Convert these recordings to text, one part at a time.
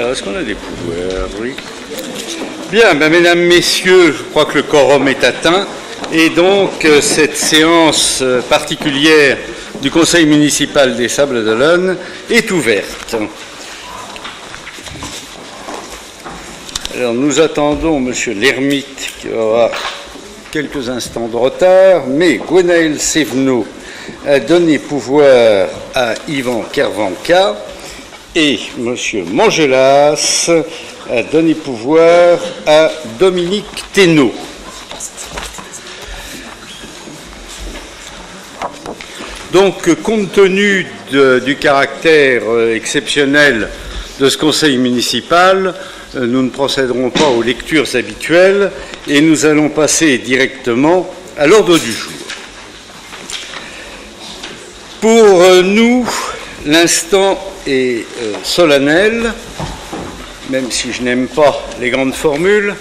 Alors, est-ce qu'on a des pouvoirs? Oui. Bien, ben, mesdames, messieurs, je crois que le quorum est atteint. Et donc, cette séance particulière du Conseil municipal des Sables d'Olonne est ouverte. Alors, nous attendons M. l'ermite qui aura quelques instants de retard, mais Gwenaël Sévenot a donné pouvoir à Yvan Kervanka et M. Mangelas a donné pouvoir à Dominique Thénault. Donc, compte tenu du caractère exceptionnel de ce conseil municipal, nous ne procéderons pas aux lectures habituelles et nous allons passer directement à l'ordre du jour. Pour nous, l'instant est solennel, même si je n'aime pas les grandes formules,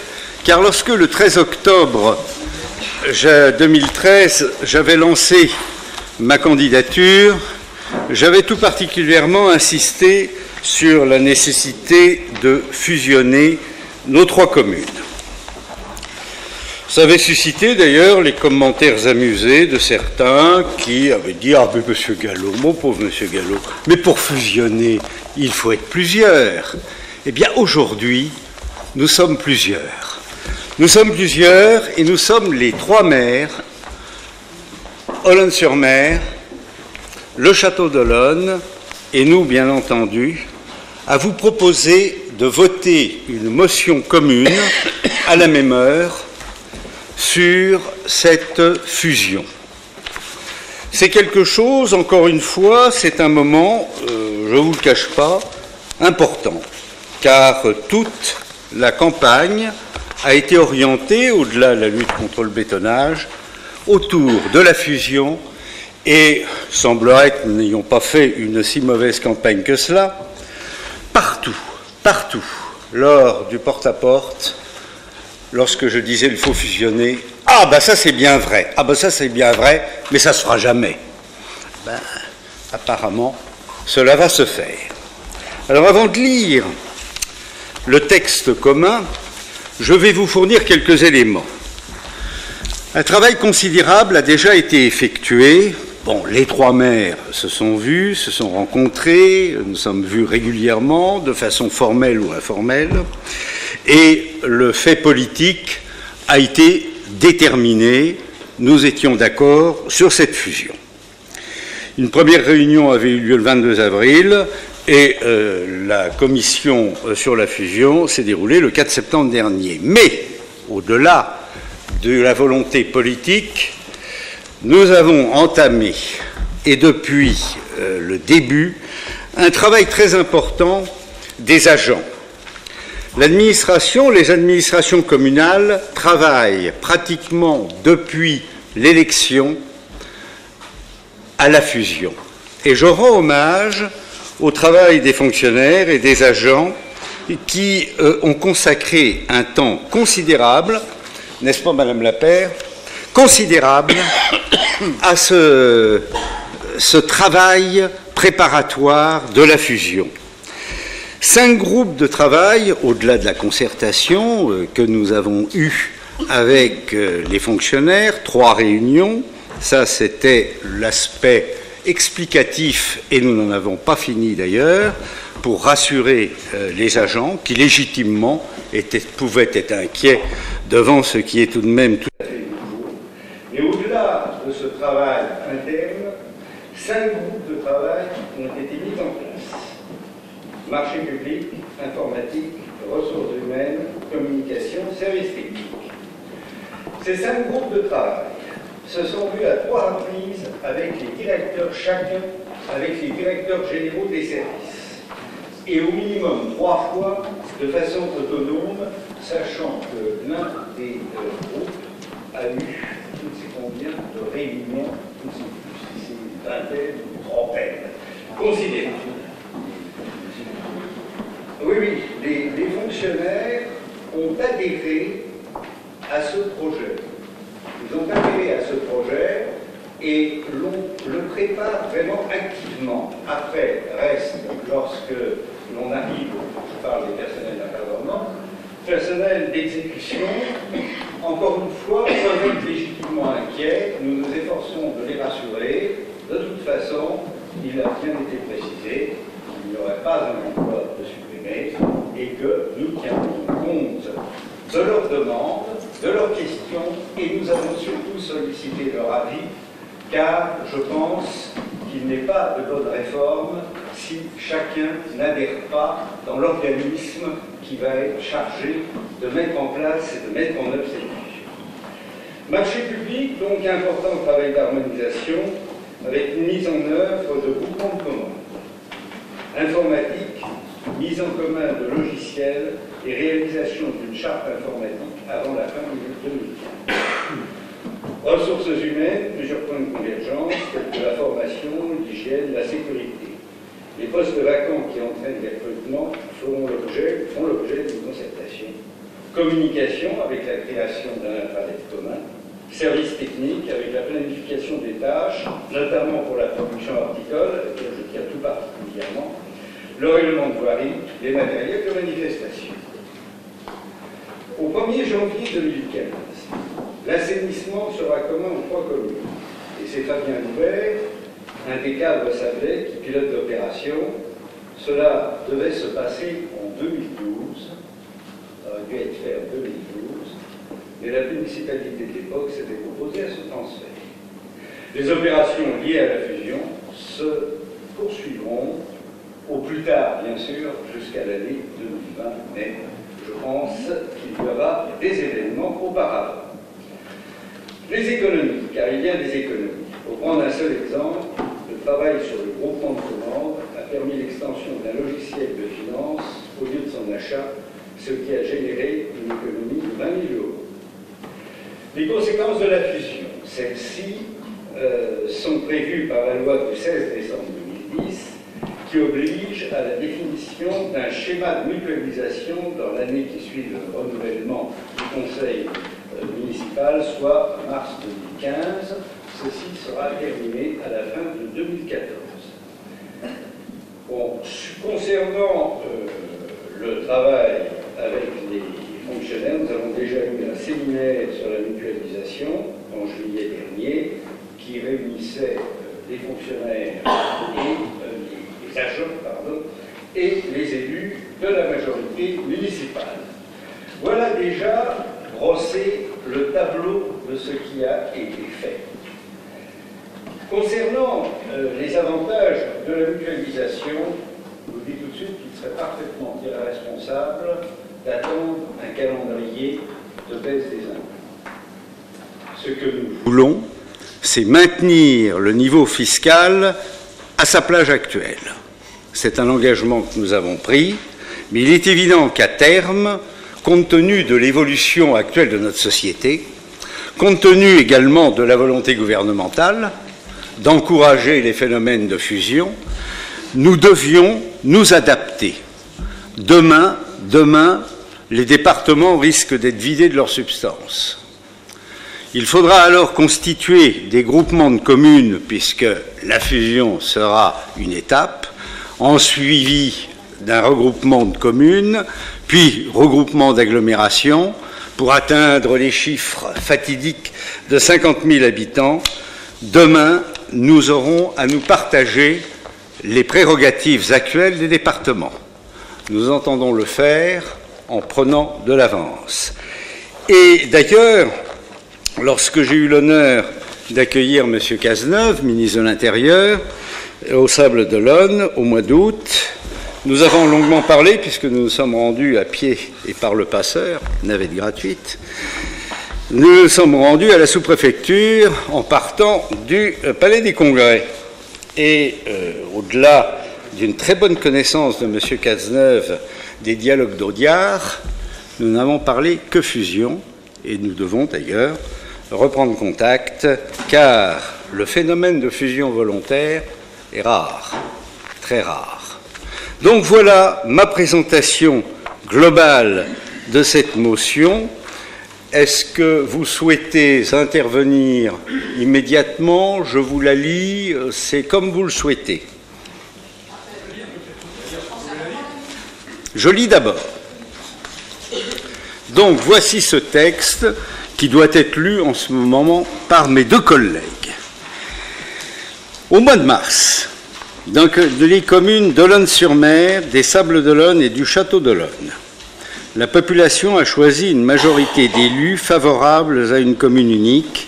car lorsque le 13 octobre 2013, j'avais lancé ma candidature, j'avais tout particulièrement insisté sur la nécessité de fusionner nos trois communes. Ça avait suscité d'ailleurs les commentaires amusés de certains qui avaient dit « Ah, mais monsieur Gallo, mon pauvre monsieur Gallo, mais pour fusionner, il faut être plusieurs. » Eh bien, aujourd'hui, nous sommes plusieurs. Nous sommes plusieurs et nous sommes les trois maires, Olonne-sur-Mer, le château d'Olonne et nous, bien entendu, à vous proposer de voter une motion commune à la même heure sur cette fusion. C'est quelque chose, encore une fois, c'est un moment, je ne vous le cache pas, important, car toute la campagne a été orientée, au-delà de la lutte contre le bétonnage, autour de la fusion, et semblerait que nous n'ayons pas fait une si mauvaise campagne que cela, partout, lors du porte-à-porte, lorsque je disais il faut fusionner, ah ben ça c'est bien vrai, ah ben ça c'est bien vrai, mais ça ne se fera jamais. Ben, apparemment, cela va se faire. Alors avant de lire le texte commun, je vais vous fournir quelques éléments. Un travail considérable a déjà été effectué. Bon, les trois maires se sont vus, se sont rencontrés, nous sommes vus régulièrement, de façon formelle ou informelle, et le fait politique a été déterminé. Nous étions d'accord sur cette fusion. Une première réunion avait eu lieu le 22 avril et la commission sur la fusion s'est déroulée le 4 septembre dernier. Mais, au-delà de la volonté politique, nous avons entamé, et depuis le début, un travail très important des agents. L'administration, les administrations communales travaillent pratiquement depuis l'élection à la fusion. Et je rends hommage au travail des fonctionnaires et des agents qui ont consacré un temps considérable, n'est-ce pas, Madame Lapère, considérable à ce travail préparatoire de la fusion. 5 groupes de travail, au-delà de la concertation que nous avons eue avec les fonctionnaires, 3 réunions, ça c'était l'aspect explicatif, et nous n'en avons pas fini d'ailleurs, pour rassurer les agents qui légitimement pouvaient être inquiets devant ce qui est tout de même tout à fait nouveau. Et au-delà de ce travail interne, 5 groupes de travail ont été mis en place. Marché public, informatique, ressources humaines, communication, services techniques. Ces 5 groupes de travail se sont vus à 3 reprises avec les directeurs, chacun avec les directeurs généraux des services. Et au minimum 3 fois de façon autonome, sachant que l'un des groupes a eu toutes ces combien de réunions, toutes ces vingtaines ou trentaines, considérables. Oui, les fonctionnaires ont adhéré à ce projet. Ils ont adhéré à ce projet et le préparent vraiment activement après projet reste, lorsque l'on arrive, je parle des personnels d'encadrement, personnel d'exécution, encore une fois, peuvent être légitimement inquiets. Nous nous efforçons de les rassurer. De toute façon, il a bien été précisé qu'il n'y aurait pas un emploi de supprimer et que nous tiendrons compte de leurs demandes, de leurs questions, et nous avons surtout sollicité leur avis, car je pense qu'il n'est pas de bonne réforme si chacun n'adhère pas dans l'organisme qui va être chargé de mettre en place et de mettre en œuvre cette fusion. Marché public, donc important travail d'harmonisation, avec une mise en œuvre de groupements de commandes. Informatique, mise en commun de logiciels et réalisation d'une charte informatique avant la fin de 2015. Ressources humaines, plusieurs points de convergence, tels que la formation, l'hygiène, la sécurité. Les postes vacants qui entraînent les recrutements font l'objet d'une concertation. Communication avec la création d'un intranet commun. Services techniques avec la planification des tâches, notamment pour la production horticole, à laquelle je tiens tout particulièrement, le règlement de voirie, les matériels de manifestation. Au 1er janvier 2015, l'assainissement sera commun aux 3 communes. Et c'est Fabien Loubert, un des cadres sablés qui pilote l'opération. Cela devait se passer en 2012, ça aurait dû être fait en 2012, mais la municipalité de l'époque s'était proposée à ce transfert. Les opérations liées à la fusion se poursuivront au plus tard, bien sûr, jusqu'à l'année 2020, mais je pense qu'il y aura des événements auparavant. Les économies, car il y a des économies. Pour prendre un seul exemple, le travail sur le groupement de commandes a permis l'extension d'un logiciel de finance au lieu de son achat, ce qui a généré une économie de 20 000 €. Les conséquences de la fusion, celles-ci sont prévues par la loi du 16 décembre 2010 qui oblige à la définition d'un schéma de mutualisation dans l'année qui suit le renouvellement du conseil municipal, soit mars 2015. Ceci sera terminé à la fin de 2014. Bon, concernant le travail avec les fonctionnaires, nous avons déjà eu un séminaire sur la mutualisation en juillet dernier qui réunissait les fonctionnaires et les agents et les élus de la majorité municipale. Voilà déjà brossé le tableau de ce qui a été fait. Concernant les avantages de la mutualisation, je vous dis tout de suite qu'il serait parfaitement irresponsable d'attendre un calendrier de baisse des impôts. Ce que nous voulons, c'est maintenir le niveau fiscal à sa plage actuelle. C'est un engagement que nous avons pris, mais il est évident qu'à terme, compte tenu de l'évolution actuelle de notre société, compte tenu également de la volonté gouvernementale d'encourager les phénomènes de fusion, nous devions nous adapter. Demain, les départements risquent d'être vidés de leur substance. Il faudra alors constituer des groupements de communes, puisque la fusion sera une étape, en suivi d'un regroupement de communes, puis regroupement d'agglomérations, pour atteindre les chiffres fatidiques de 50 000 habitants. Demain, nous aurons à nous partager les prérogatives actuelles des départements. Nous entendons le faire en prenant de l'avance. Et d'ailleurs, lorsque j'ai eu l'honneur d'accueillir M. Cazeneuve, ministre de l'Intérieur, au Sables d'Olonne, au mois d'août, nous avons longuement parlé, puisque nous nous sommes rendus à pied et par le passeur, navette gratuite, nous nous sommes rendus à la sous-préfecture en partant du Palais des Congrès. Et au-delà d'une très bonne connaissance de M. Cazeneuve des dialogues d'Audiard, nous n'avons parlé que fusion, et nous devons d'ailleurs reprendre contact, car le phénomène de fusion volontaire est rare, très rare. Donc voilà ma présentation globale de cette motion. Est-ce que vous souhaitez intervenir immédiatement? Je vous la lis, c'est comme vous le souhaitez. Je lis d'abord. Donc, voici ce texte qui doit être lu en ce moment par mes deux collègues. Au mois de mars, dans les communes d'Olonne-sur-Mer, des Sables-d'Olonne et du Château d'Olonne, la population a choisi une majorité d'élus favorables à une commune unique.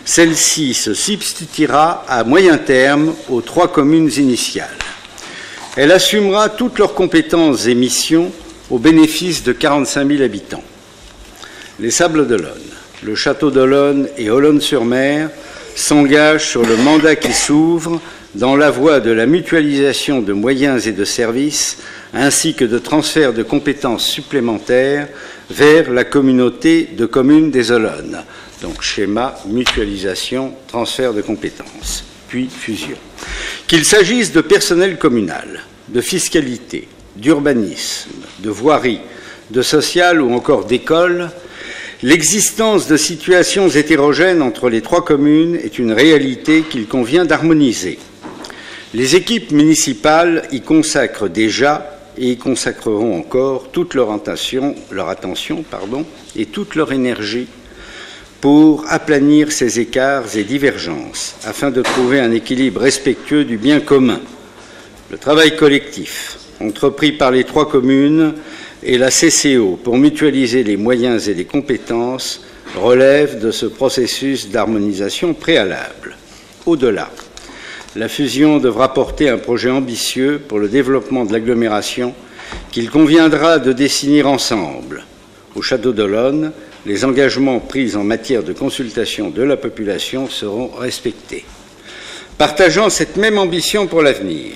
Celle-ci se substituera à moyen terme aux 3 communes initiales. Elle assumera toutes leurs compétences et missions au bénéfice de 45 000 habitants. Les Sables-d'Olonne, le Château d'Olonne et Olonne-sur-Mer s'engagent sur le mandat qui s'ouvre dans la voie de la mutualisation de moyens et de services ainsi que de transfert de compétences supplémentaires vers la communauté de communes des Olonnes. Donc schéma, mutualisation, transfert de compétences, puis fusion. Qu'il s'agisse de personnel communal, de fiscalité, d'urbanisme, de voirie, de social ou encore d'école, l'existence de situations hétérogènes entre les 3 communes est une réalité qu'il convient d'harmoniser. Les équipes municipales y consacrent déjà et y consacreront encore toute leur attention et toute leur énergie pour aplanir ces écarts et divergences, afin de trouver un équilibre respectueux du bien commun. Le travail collectif, entrepris par les 3 communes et la CCO pour mutualiser les moyens et les compétences, relève de ce processus d'harmonisation préalable. Au-delà, la fusion devra porter un projet ambitieux pour le développement de l'agglomération qu'il conviendra de dessiner ensemble. Au Château d'Olonne, les engagements pris en matière de consultation de la population seront respectés. Partageant cette même ambition pour l'avenir,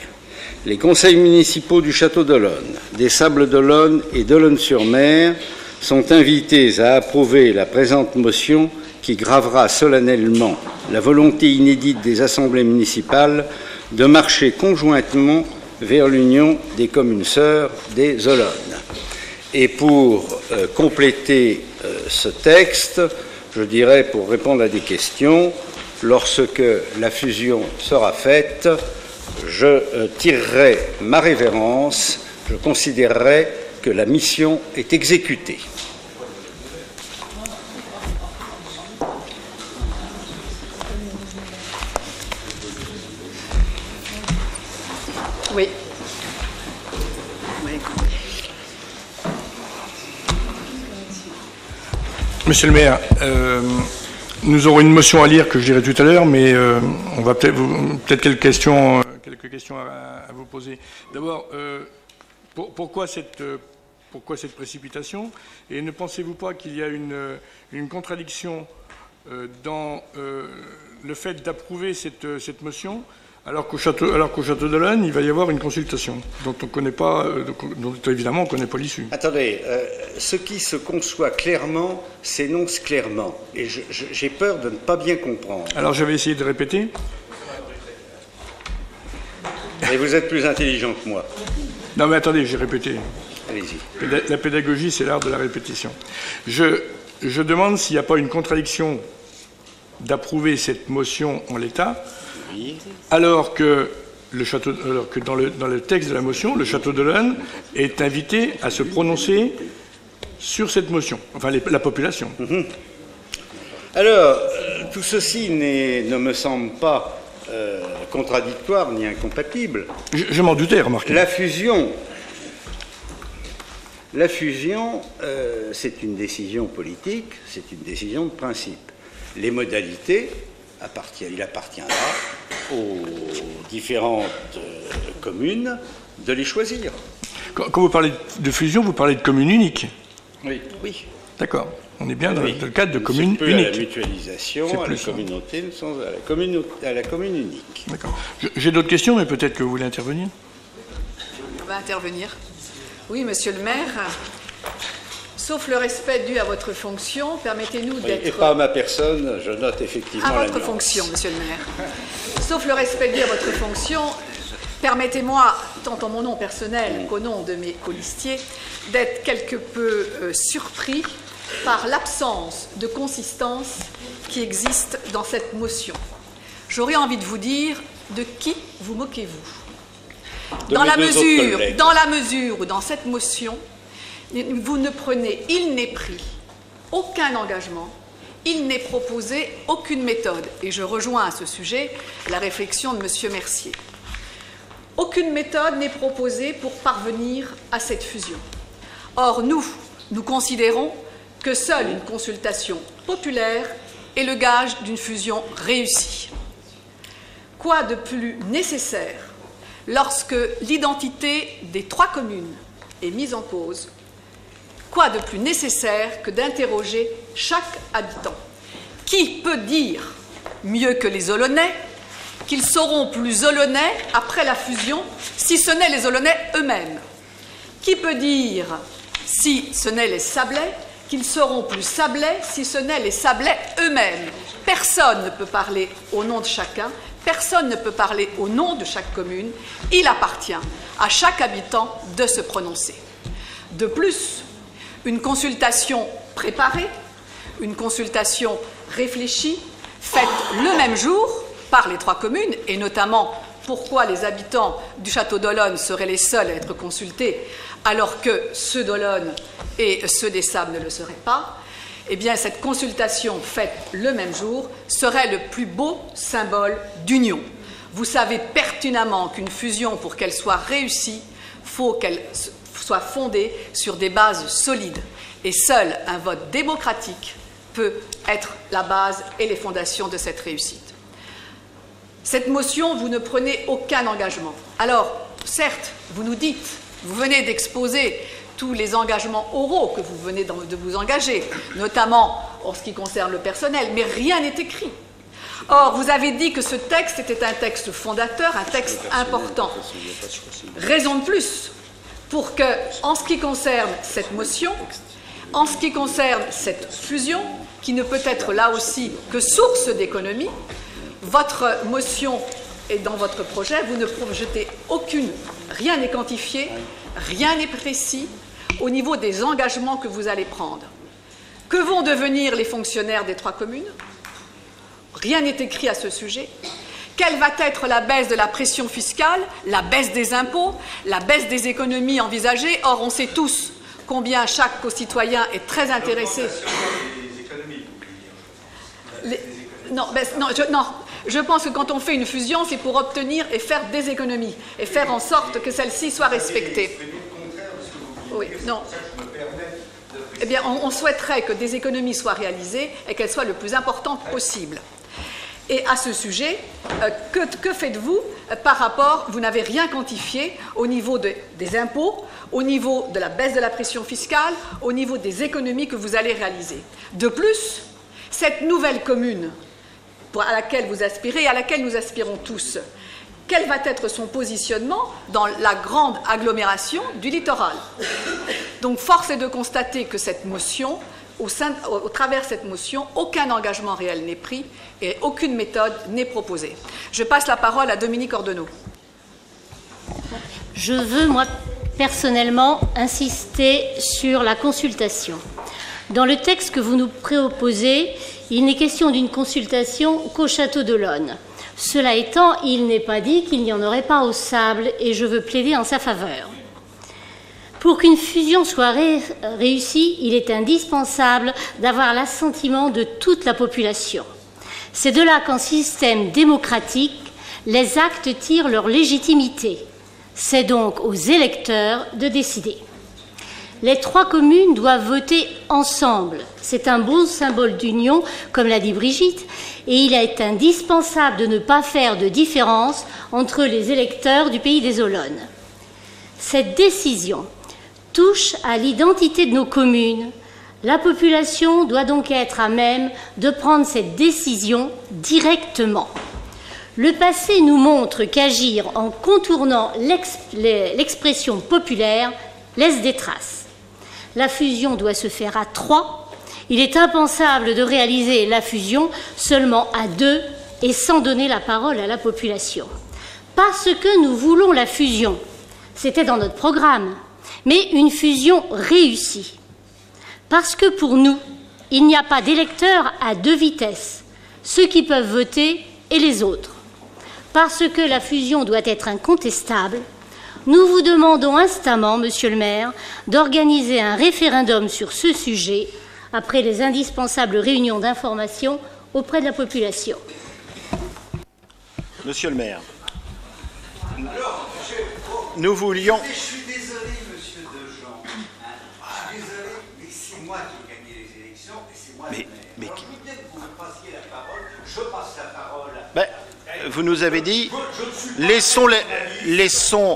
les conseils municipaux du Château d'Olonne, des Sables-d'Olonne et d'Olonne-sur-Mer sont invités à approuver la présente motion qui gravera solennellement la volonté inédite des assemblées municipales de marcher conjointement vers l'union des communes sœurs des Olonnes. Et pour compléter ce texte, je dirais, pour répondre à des questions, lorsque la fusion sera faite, je tirerai ma révérence, je considérerai que la mission est exécutée. Oui. Monsieur le maire, nous aurons une motion à lire que je dirai tout à l'heure, mais on va peut-être quelques questions à vous poser. D'abord, pourquoi cette précipitation? Et ne pensez-vous pas qu'il y a une contradiction dans le fait d'approuver cette motion, alors qu'au Château d'Olonne, il va y avoir une consultation dont on connaît pas, dont évidemment on ne connaît pas l'issue. Attendez, ce qui se conçoit clairement s'énonce clairement, et j'ai peur de ne pas bien comprendre. Alors je vais essayer de répéter. Et vous êtes plus intelligent que moi. Non mais attendez, j'ai répété. Allez-y. La pédagogie, c'est l'art de la répétition. Je demande s'il n'y a pas une contradiction d'approuver cette motion en l'état, oui, alors que dans le texte de la motion, le Château d'Olonne est invité à se prononcer sur cette motion, enfin la population. Mm-hmm. Alors, tout ceci ne me semble pas contradictoire ni incompatible. Je m'en doutais, remarquez. La fusion, c'est une décision politique, c'est une décision de principe. Les modalités, il appartiendra aux différentes communes de les choisir. Quand vous parlez de fusion, vous parlez de commune unique? Oui. Oui. D'accord. On est bien dans le cadre de commune unique. À la mutualisation, à la communauté, à la commune unique. D'accord. J'ai d'autres questions, mais peut-être que vous voulez intervenir? On va intervenir. Oui, monsieur le maire. Sauf le respect dû à votre fonction, permettez-nous d'être... Et pas à ma personne, je note effectivement à votre fonction, monsieur le maire. Sauf le respect dû à votre fonction, permettez-moi, tant en mon nom personnel qu'au nom de mes colistiers, d'être quelque peu surpris par l'absence de consistance qui existe dans cette motion. J'aurais envie de vous dire, de qui vous moquez-vous? Dans la mesure où dans cette motion, vous ne prenez, il n'est pris aucun engagement, il n'est proposé aucune méthode. Et je rejoins à ce sujet la réflexion de M. Mercier. Aucune méthode n'est proposée pour parvenir à cette fusion. Or, nous considérons que seule une consultation populaire est le gage d'une fusion réussie. Quoi de plus nécessaire lorsque l'identité des 3 communes est mise en cause? Quoi de plus nécessaire que d'interroger chaque habitant? Qui peut dire, mieux que les Olonnais, qu'ils seront plus Olonnais après la fusion, si ce n'est les Olonnais eux-mêmes? Qui peut dire, si ce n'est les Sablais, qu'ils seront plus Sablais, si ce n'est les Sablais eux-mêmes? Personne ne peut parler au nom de chacun, personne ne peut parler au nom de chaque commune. Il appartient à chaque habitant de se prononcer. De plus, une consultation préparée, une consultation réfléchie, faite le même jour par les 3 communes, et notamment pourquoi les habitants du château d'Olonne seraient les seuls à être consultés, alors que ceux d'Olonne et ceux des Sables ne le seraient pas, eh bien cette consultation faite le même jour serait le plus beau symbole d'union. Vous savez pertinemment qu'une fusion, pour qu'elle soit réussie, faut qu'elle soit fondée sur des bases solides. Et seul un vote démocratique peut être la base et les fondations de cette réussite. Cette motion, vous ne prenez aucun engagement. Alors, certes, vous nous dites, vous venez d'exposer tous les engagements oraux que vous venez de vous engager, notamment en ce qui concerne le personnel, mais rien n'est écrit. Or, vous avez dit que ce texte était un texte fondateur, un texte important. Raison de plus pour que, en ce qui concerne cette motion, en ce qui concerne cette fusion, qui ne peut être là aussi que source d'économie, votre motion et dans votre projet, vous ne projetez rien n'est quantifié, rien n'est précis au niveau des engagements que vous allez prendre. Que vont devenir les fonctionnaires des 3 communes? Rien n'est écrit à ce sujet. Quelle va être la baisse de la pression fiscale, la baisse des impôts, la baisse des économies envisagées? Or, on sait tous combien chaque concitoyen est très intéressé. Je pense que quand on fait une fusion, c'est pour obtenir et faire des économies et faire en sorte que celles-ci soient respectées. Oui, non. Eh bien, on souhaiterait que des économies soient réalisées et qu'elles soient le plus importantes possible. Et à ce sujet, que faites-vous par rapport, vous n'avez rien quantifié au niveau des impôts, au niveau de la baisse de la pression fiscale, au niveau des économies que vous allez réaliser. De plus, cette nouvelle commune à laquelle vous aspirez et à laquelle nous aspirons tous, quel va être son positionnement dans la grande agglomération du littoral? Donc, force est de constater que cette motion, au travers de cette motion, aucun engagement réel n'est pris et aucune méthode n'est proposée. Je passe la parole à Dominique Ordenneau. Je veux, moi, personnellement, insister sur la consultation. Dans le texte que vous nous proposez, il n'est question d'une consultation qu'au château d'Olonne. Cela étant, il n'est pas dit qu'il n'y en aurait pas au Sable et je veux plaider en sa faveur. Pour qu'une fusion soit réussie, il est indispensable d'avoir l'assentiment de toute la population. C'est de là qu'en système démocratique, les actes tirent leur légitimité. C'est donc aux électeurs de décider. Les 3 communes doivent voter ensemble. C'est un bon symbole d'union, comme l'a dit Brigitte, et il est indispensable de ne pas faire de différence entre les électeurs du pays des Olonnes. Cette décision touche à l'identité de nos communes. La population doit donc être à même de prendre cette décision directement. Le passé nous montre qu'agir en contournant l'expression populaire laisse des traces. La fusion doit se faire à 3. Il est impensable de réaliser la fusion seulement à 2 et sans donner la parole à la population. Parce que nous voulons la fusion, c'était dans notre programme, mais une fusion réussie. Parce que pour nous, il n'y a pas d'électeurs à 2 vitesses, ceux qui peuvent voter et les autres. Parce que la fusion doit être incontestable, Nous vous demandons instamment, Monsieur le maire, d'organiser un référendum sur ce sujet après les indispensables réunions d'information auprès de la population. Monsieur le maire, nous voulions... Je suis désolé, monsieur Dejean. Je suis désolé, mais c'est moi qui ai gagné les élections et c'est moi le maire. Alors, dès que vous me passiez la parole, je passe la parole. Vous nous avez dit, laissons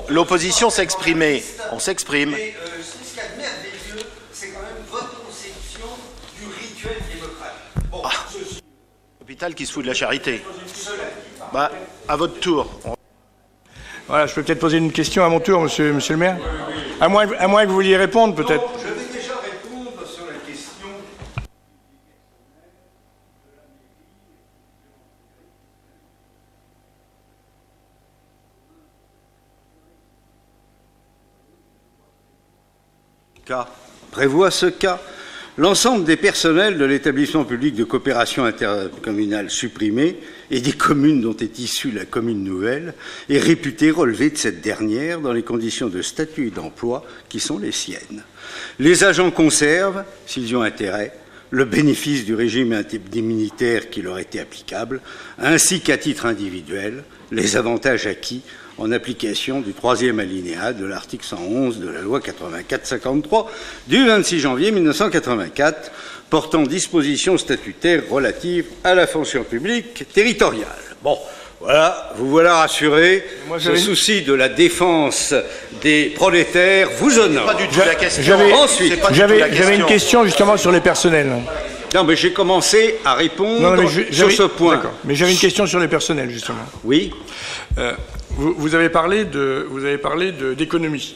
l'opposition s'exprimer. On s'exprime. Mais ce qu'il y a de merveilleux, c'est quand même votre conception du rituel démocratique. Bon, L'hôpital qui se fout de la charité. À votre tour. Voilà, je peux peut-être poser une question à mon tour, monsieur le maire. À moins que vous vouliez répondre, peut-être. je vais déjà répondre sur la question. Prévoit ce cas. L'ensemble des personnels de l'établissement public de coopération intercommunale supprimé et des communes dont est issue la commune nouvelle est réputé relever de cette dernière dans les conditions de statut et d'emploi qui sont les siennes. Les agents conservent, s'ils y ont intérêt, le bénéfice du régime indemnitaire qui leur était applicable, ainsi qu'à titre individuel, les avantages acquis en application du 3e alinéa de l'article 111 de la loi 84-53 du 26 janvier 1984 portant dispositions statutaires relatives à la fonction publique territoriale. Bon, voilà, vous voilà rassuré. Ce souci de la défense des prolétaires vous honore. Pas du tout la question. J'avais une question justement sur les personnels. Non, mais j'ai commencé à répondre sur ce point. D'accord, mais j'avais une question sur les personnels justement. Oui. Vous avez parlé d'économie.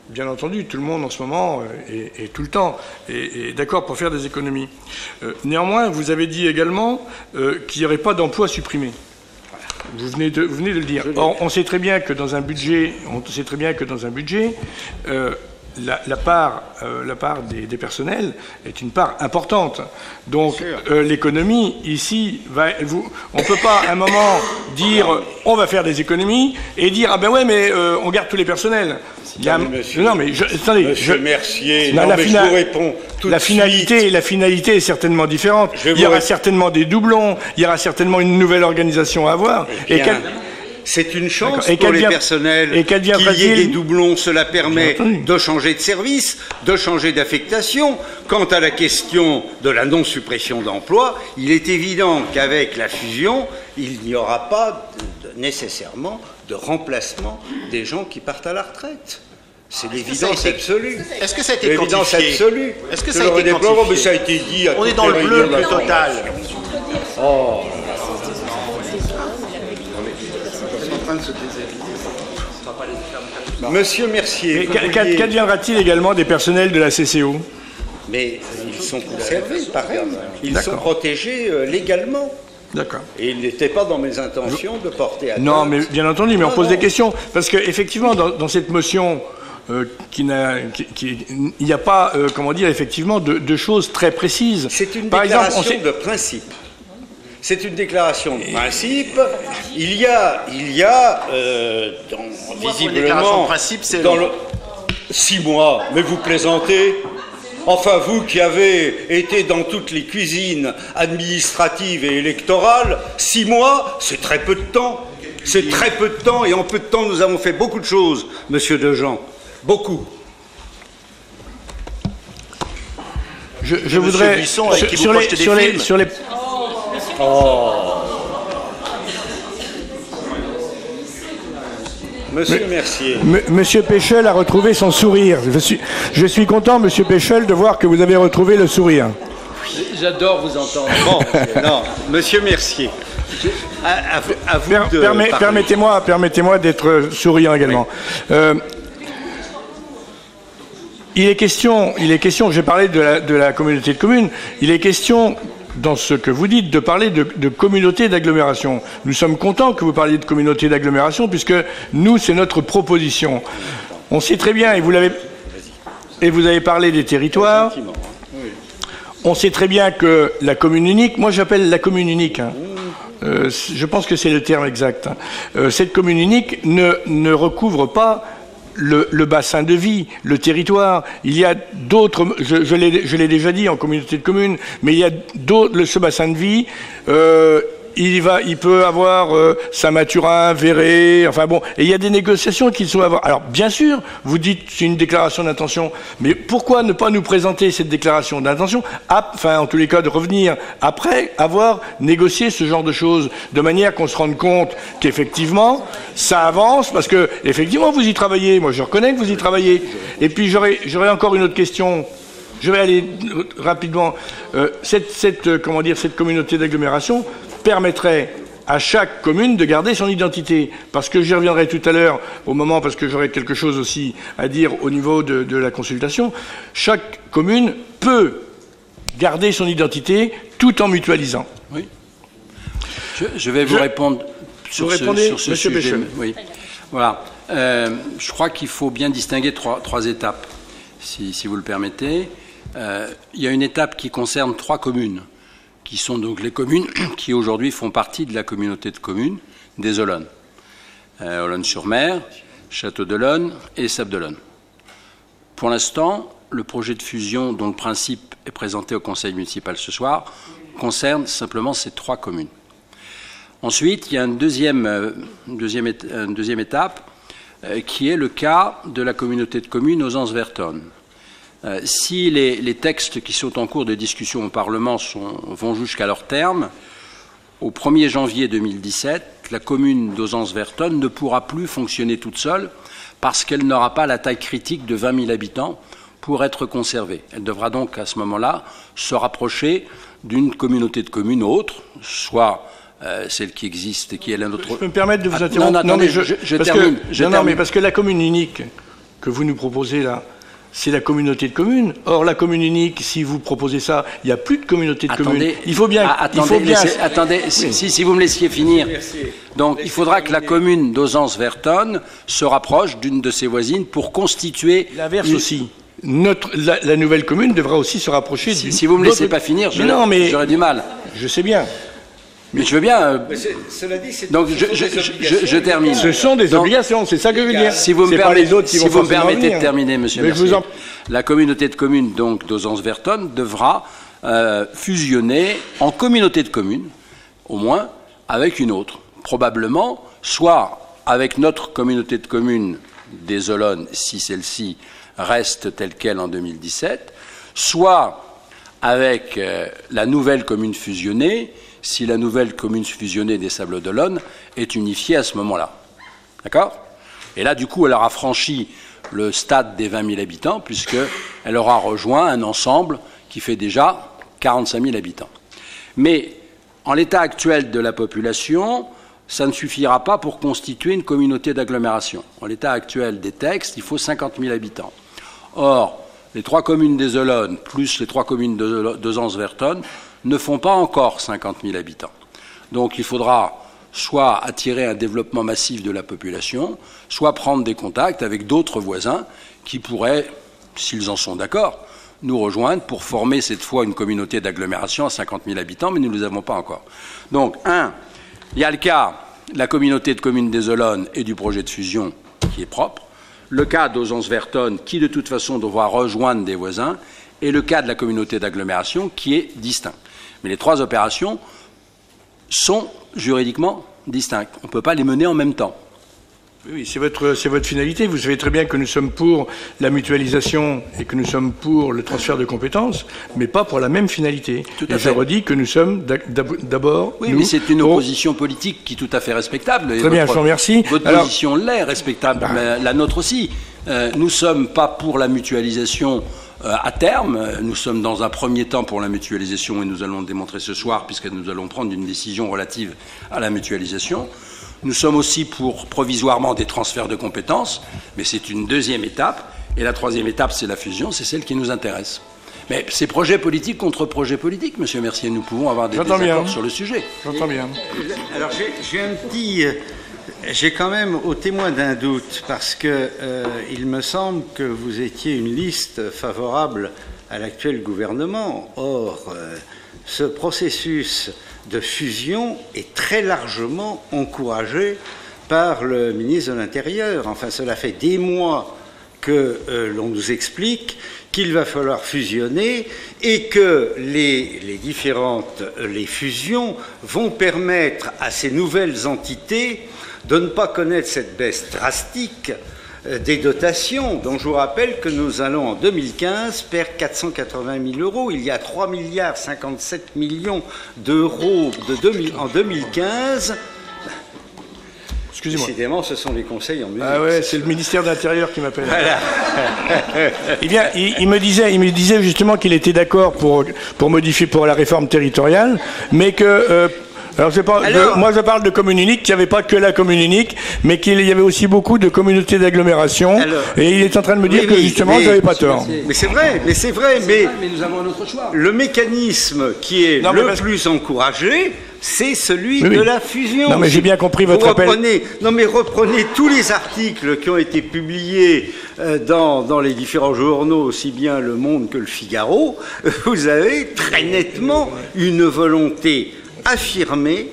Bien entendu, tout le monde en ce moment et tout le temps est d'accord pour faire des économies. Néanmoins, vous avez dit également qu'il n'y aurait pas d'emplois supprimés. Vous venez de le dire. Or, on sait très bien que dans un budget, la part des personnels est une part importante. Donc l'économie ici on ne peut pas à un moment dire on va faire des économies et dire ah ben ouais mais on garde tous les personnels. Monsieur Mercier, je vous réponds tout de suite. La finalité est certainement différente. Il y aura certainement des doublons, il y aura certainement une nouvelle organisation à avoir. C'est une chance pour les personnels qu'il y ait des doublons. Cela permet de changer de service, de changer d'affectation. Quant à la question de la non-suppression d'emplois, il est évident qu'avec la fusion, il n'y aura pas nécessairement de remplacement des gens qui partent à la retraite. C'est l'évidence absolue. Est-ce que ça a été quantifié? L'évidence absolue. Est-ce que ça a été quantifié? Mais ça a été dit à on est dans le bleu plus total. Oh. Monsieur Mercier. Qu'adviendra-t-il également des personnels de la CCO? Mais ils sont conservés, pareil. Ils sont protégés légalement. D'accord. Et il n'était pas dans mes intentions de porter atteinte. Non, mais bien entendu, mais on pose des questions. Parce qu'effectivement, dans cette motion, il n'y a pas, comment dire, effectivement, de choses très précises. C'est une déclaration de principe. C'est une déclaration de principe. Il y a visiblement, dans le 6 mois, mais vous plaisantez. Enfin, vous qui avez été dans toutes les cuisines administratives et électorales, 6 mois, c'est très peu de temps. C'est très peu de temps, et en peu de temps, nous avons fait beaucoup de choses, monsieur Dejean. Beaucoup. Je voudrais... Buisson, sur les... Oh. Monsieur Mercier. Monsieur Péchel a retrouvé son sourire. Je suis content, monsieur Péchel, de voir que vous avez retrouvé le sourire. J'adore vous entendre. Bon, non, monsieur Mercier. À vous de permettez-moi d'être souriant également. Oui. Il est question, j'ai parlé de la communauté de communes, il est question, dans ce que vous dites, de parler de communauté d'agglomération. Nous sommes contents que vous parliez de communauté d'agglomération, puisque nous, c'est notre proposition. On sait très bien, et vous avez parlé des territoires, on sait très bien que la commune unique, moi j'appelle la commune unique, je pense que c'est le terme exact, cette commune unique ne recouvre pas le bassin de vie, le territoire. Il y a d'autres, je l'ai déjà dit en communauté de communes, mais il y a d'autres, ce bassin de vie, il peut avoir Saint-Mathurin, Véret, enfin bon, et il y a des négociations qu'il faut avoir. Alors, bien sûr, vous dites c'est une déclaration d'intention, mais pourquoi ne pas nous présenter cette déclaration d'intention, enfin, en tous les cas, de revenir après avoir négocié ce genre de choses, de manière qu'on se rende compte qu'effectivement, ça avance, parce que, effectivement, vous y travaillez, moi je reconnais que vous y travaillez. Et puis, j'aurais encore une autre question. Je vais aller rapidement. Cette communauté d'agglomération permettrait à chaque commune de garder son identité. Parce que j'y reviendrai tout à l'heure, parce que j'aurai quelque chose aussi à dire au niveau de la consultation. Chaque commune peut garder son identité tout en mutualisant. Oui. Je vais vous répondre sur ce sujet. Oui. Voilà. Je crois qu'il faut bien distinguer trois étapes, si vous le permettez. Il y a une étape qui concerne 3 communes, qui sont donc les communes qui aujourd'hui font partie de la communauté de communes des Olonnes. Olonne-sur-Mer, Château-d'Olonne et Sables-d'Olonne. Pour l'instant, le projet de fusion dont le principe est présenté au conseil municipal ce soir concerne simplement ces 3 communes. Ensuite, il y a une deuxième étape qui est le cas de la communauté de communes Ozance-Vertonne. Si les textes qui sont en cours de discussion au Parlement vont jusqu'à leur terme, au 1er janvier 2017, la commune d'Ozance-Vertonne ne pourra plus fonctionner toute seule parce qu'elle n'aura pas la taille critique de 20 000 habitants pour être conservée. Elle devra donc à ce moment-là se rapprocher d'une communauté de communes autre, soit celle qui existe et qui est la nôtre. Je peux me permettre de vous interrompre? Non, attendez, je termine. Non, mais parce que la commune unique que vous nous proposez là, c'est la communauté de communes. Or, la commune unique, si vous proposez ça, il n'y a plus de communauté de communes. Il faut bien... Attendez, si vous me laissiez finir. Donc, il faudra que la commune d'Ozance-Vertonne se rapproche d'une de ses voisines pour constituer... L'inverse aussi. La nouvelle commune devra aussi se rapprocher d'une... Si vous ne me laissez pas finir, j'aurai du mal. Je sais bien. Mais je veux bien... Cela dit, c'est donc, je termine. Ce sont des obligations, c'est ça que je veux dire. Si vous me permettez de terminer, monsieur Mercier. La communauté de communes d'Ozance-Vertonne devra fusionner en communauté de communes, au moins, avec une autre. Probablement, soit avec notre communauté de communes des Olonnes, si celle-ci reste telle qu'elle en 2017, soit avec la nouvelle commune fusionnée, si la nouvelle commune fusionnée des Sables-d'Olonne est unifiée à ce moment-là. D'accord? Et là, du coup, elle aura franchi le stade des 20 000 habitants, puisqu'elle aura rejoint un ensemble qui fait déjà 45 000 habitants. Mais, en l'état actuel de la population, ça ne suffira pas pour constituer une communauté d'agglomération. En l'état actuel des textes, il faut 50 000 habitants. Or, les 3 communes des Olonnes, plus les 3 communes d'Ozance-Vertonne, ne font pas encore 50 000 habitants. Donc il faudra soit attirer un développement massif de la population, soit prendre des contacts avec d'autres voisins qui pourraient, s'ils en sont d'accord, nous rejoindre pour former cette fois une communauté d'agglomération à 50 000 habitants, mais nous ne les avons pas encore. Donc, il y a le cas de la communauté de communes des Olonnes et du projet de fusion qui est propre, le cas d'Ozance-Vertonne qui de toute façon devra rejoindre des voisins, et le cas de la communauté d'agglomération qui est distinct. Mais les 3 opérations sont juridiquement distinctes. On ne peut pas les mener en même temps. Oui, c'est votre finalité. Vous savez très bien que nous sommes pour la mutualisation et que nous sommes pour le transfert de compétences, mais pas pour la même finalité. Tout à fait. Je redis que nous sommes d'abord... Oui, mais c'est une opposition politique qui est tout à fait respectable. Très bien, je vous remercie. Votre position l'est respectable, mais la nôtre aussi. Nous ne sommes pas pour la mutualisation à terme. Nous sommes dans un premier temps pour la mutualisation et nous allons le démontrer ce soir puisque nous allons prendre une décision relative à la mutualisation. Nous sommes aussi pour provisoirement des transferts de compétences, mais c'est une deuxième étape. Et la troisième étape, c'est la fusion, c'est celle qui nous intéresse. Mais c'est projet politique contre projet politique, monsieur Mercier. Nous pouvons avoir des désaccords sur le sujet. J'entends bien. Alors j'ai quand même au témoin d'un doute, parce que il me semble que vous étiez une liste favorable à l'actuel gouvernement. Or, ce processus de fusion est très largement encouragé par le ministre de l'Intérieur. Enfin, cela fait des mois que l'on nous explique qu'il va falloir fusionner et que les fusions vont permettre à ces nouvelles entités de ne pas connaître cette baisse drastique des dotations, dont je vous rappelle que nous allons en 2015 perdre 480 000 euros. Il y a 3 milliards 57 millions d'euros en 2015. Excusez-moi. Décidément, ce sont les conseils en musique. Ah ouais, c'est le ministère de l'Intérieur qui m'appelle. Voilà. Eh bien, il me disait justement qu'il était d'accord pour modifier pour la réforme territoriale, mais que moi je parle de commune unique, qu'il n'y avait pas que la commune unique, mais qu'il y avait aussi beaucoup de communautés d'agglomération. Et il est en train de me dire que justement, je n'avais pas tort. Mais c'est vrai, mais nous avons un autre choix. Le mécanisme qui est le plus encouragé, c'est celui de la fusion. Non, mais j'ai bien compris votre appel. Reprenez tous les articles qui ont été publiés dans les différents journaux, aussi bien Le Monde que Le Figaro. Vous avez très nettement une volonté affirmée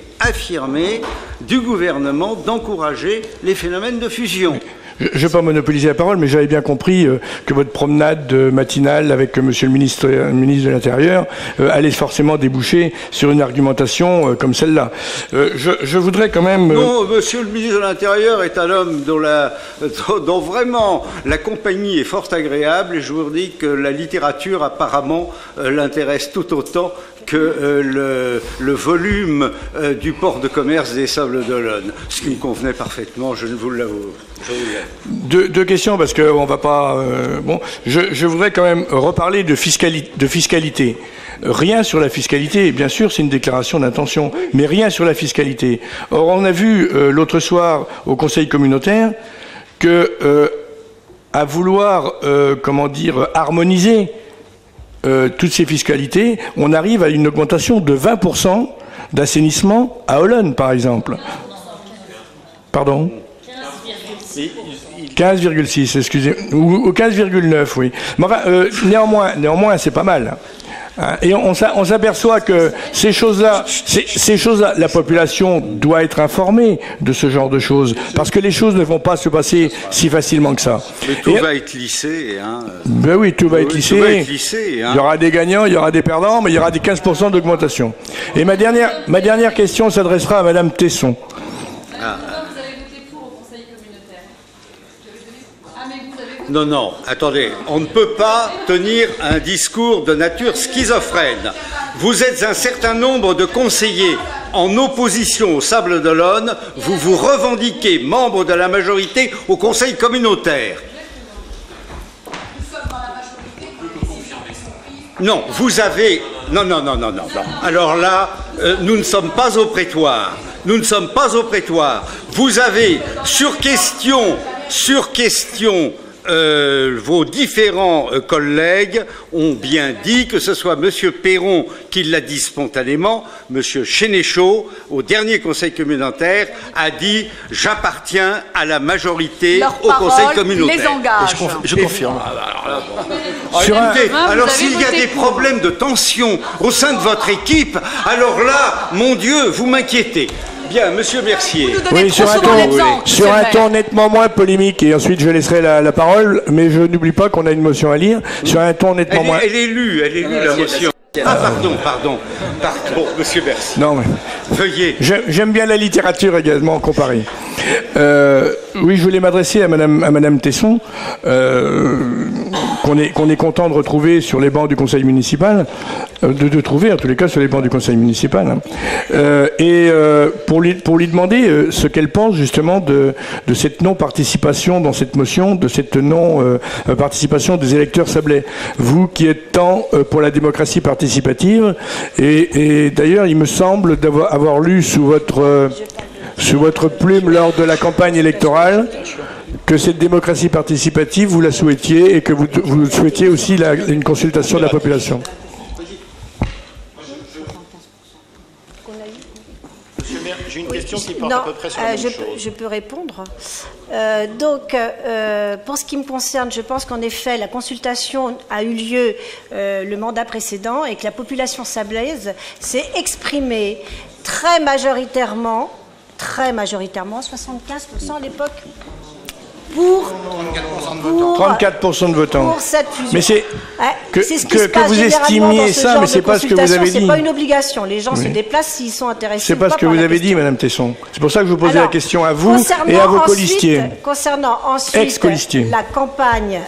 du gouvernement d'encourager les phénomènes de fusion. Je ne vais pas monopoliser la parole, mais j'avais bien compris que votre promenade matinale avec Monsieur le ministre de l'Intérieur allait forcément déboucher sur une argumentation comme celle-là. Je voudrais quand même... Non, Monsieur le ministre de l'Intérieur est un homme dont vraiment la compagnie est fort agréable, et je vous dis que la littérature apparemment l'intéresse tout autant que le volume du port de commerce des Sables d'Olonne, ce qui me convenait parfaitement, je vous l'avoue. Deux questions, parce qu'on ne va pas... je voudrais quand même reparler de fiscalité. Rien sur la fiscalité, bien sûr, c'est une déclaration d'intention, mais rien sur la fiscalité. Or, on a vu l'autre soir au Conseil communautaire que, à vouloir, harmoniser toutes ces fiscalités, on arrive à une augmentation de 20% d'assainissement à Olonne, par exemple. Pardon ? 15,6, excusez, ou 15,9, oui. Mais enfin, néanmoins, c'est pas mal. Et on s'aperçoit que ces choses-là, la population doit être informée de ce genre de choses, parce que les choses ne vont pas se passer si facilement que ça. Mais tout va être lissé. Ben oui, tout va être lissé. Il y aura des gagnants, il y aura des perdants, mais il y aura des 15% d'augmentation. Et ma dernière question s'adressera à Madame Tesson. Non, attendez, on ne peut pas tenir un discours de nature schizophrène. Vous êtes un certain nombre de conseillers en opposition au Sables d'Olonne, vous vous revendiquez membre de la majorité au Conseil communautaire. Non, vous avez... Non. Alors là, nous ne sommes pas au prétoire. Vous avez, sur question... vos différents collègues ont bien dit, que ce soit M. Perron qui l'a dit spontanément, M. Chénéchaud, au dernier Conseil communautaire, a dit « J'appartiens à la majorité au Conseil communautaire ». Les engage. Je confirme. Alors s'il y a des problèmes de tension au sein de votre équipe, alors là, mon Dieu, vous m'inquiétez. Bien, Monsieur Mercier. Oui, sur un ton nettement moins polémique, et ensuite je laisserai la parole, mais je n'oublie pas qu'on a une motion à lire, sur un ton nettement moins... Elle est lue la motion. Pardon, Monsieur Mercier. Non, mais... Veuillez. J'aime bien la littérature également comparée. Oui, je voulais m'adresser à Madame Tesson, qu'on est content de retrouver sur les bancs du Conseil municipal, de trouver en tous les cas sur les bancs du Conseil municipal, pour lui demander ce qu'elle pense justement de cette non-participation dans cette motion, de cette non-participation des électeurs sablais. Vous qui êtes tant pour la démocratie participative, et d'ailleurs il me semble avoir lu sous votre plume lors de la campagne électorale que cette démocratie participative, vous la souhaitiez, et que vous souhaitiez aussi une consultation de la population. Monsieur le maire, j'ai une question. question qui porte à peu près sur la même chose. Je peux répondre. Pour ce qui me concerne, je pense qu'en effet, la consultation a eu lieu le mandat précédent et que la population sablaise s'est exprimée très majoritairement, 75% à l'époque, pour 34% de votants. Pour cette fusion. Mais c'est ce qui se passe vous estimiez ça, mais c'est pas ce que vous avez dit. C'est pas une obligation. Les gens se déplacent s'ils sont intéressés. C'est pas ce que vous avez dit, Madame Tesson. C'est pour ça que je vous posais la question à vous et à vos colistiers. Concernant ensuite la campagne,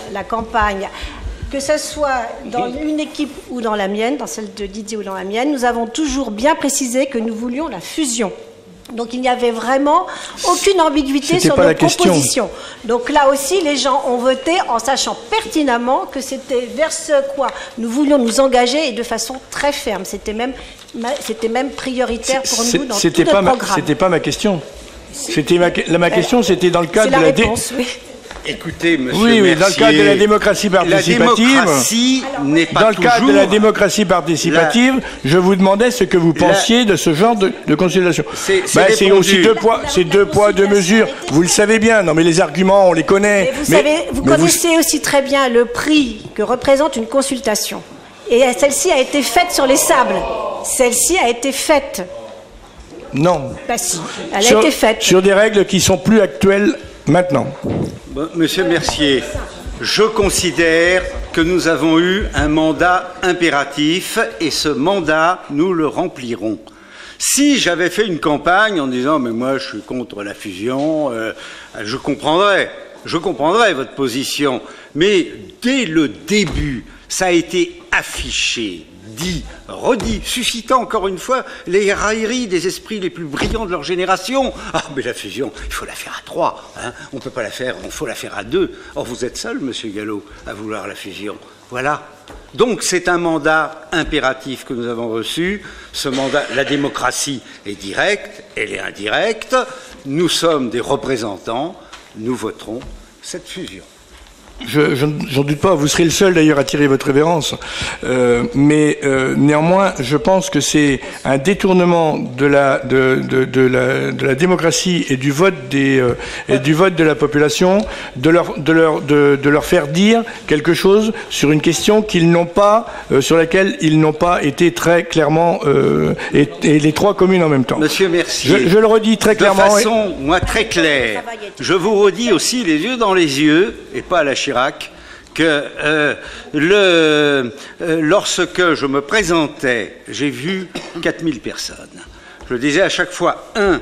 que ce soit dans une équipe ou dans la mienne, dans celle de Didier ou dans la mienne, nous avons toujours bien précisé que nous voulions la fusion. Donc il n'y avait vraiment aucune ambiguïté sur notre proposition. Donc là aussi, les gens ont voté en sachant pertinemment que c'était vers ce quoi nous voulions nous engager et de façon très ferme. C'était même prioritaire pour nous dans tout notre programme. C'était pas ma question. Ma question, c'était dans le cadre de la réponse, oui. Écoutez, monsieur Mercier, dans le cadre de la démocratie participative, de la démocratie participative, je vous demandais ce que vous pensiez de ce genre de consultation. C'est aussi deux poids, deux mesures. Vous le savez bien. Non, mais les arguments, on les connaît. Vous connaissez aussi très bien le prix que représente une consultation. Et celle-ci a été faite sur les sables. Celle-ci a été faite. Non. Si, elle a été faite. Sur des règles qui sont plus actuelles maintenant. Monsieur Mercier, je considère que nous avons eu un mandat impératif et ce mandat, nous le remplirons. Si j'avais fait une campagne en disant « mais moi je suis contre la fusion », je comprendrais votre position. Mais dès le début, ça a été affiché, dit, redit, suscitant encore une fois les railleries des esprits les plus brillants de leur génération. Ah, mais la fusion, il faut la faire à 3. Hein. On ne peut pas la faire, il faut la faire à 2. Or, vous êtes seul, monsieur Gallo, à vouloir la fusion. Voilà. Donc, c'est un mandat impératif que nous avons reçu. Ce mandat, la démocratie est directe, elle est indirecte. Nous sommes des représentants. Nous voterons cette fusion. J'en doute pas, vous serez le seul d'ailleurs à tirer votre révérence, mais néanmoins, je pense que c'est un détournement de la démocratie et du vote de la population de leur faire dire quelque chose sur une question qu'ils n'ont pas, sur laquelle ils n'ont pas été très clairement et les trois communes en même temps. Monsieur Mercier, je le redis très clairement. De façon, moi, très claire. Je vous redis aussi les yeux dans les yeux et pas à la Chirac, que lorsque je me présentais, j'ai vu 4000 personnes. Je disais à chaque fois, 1,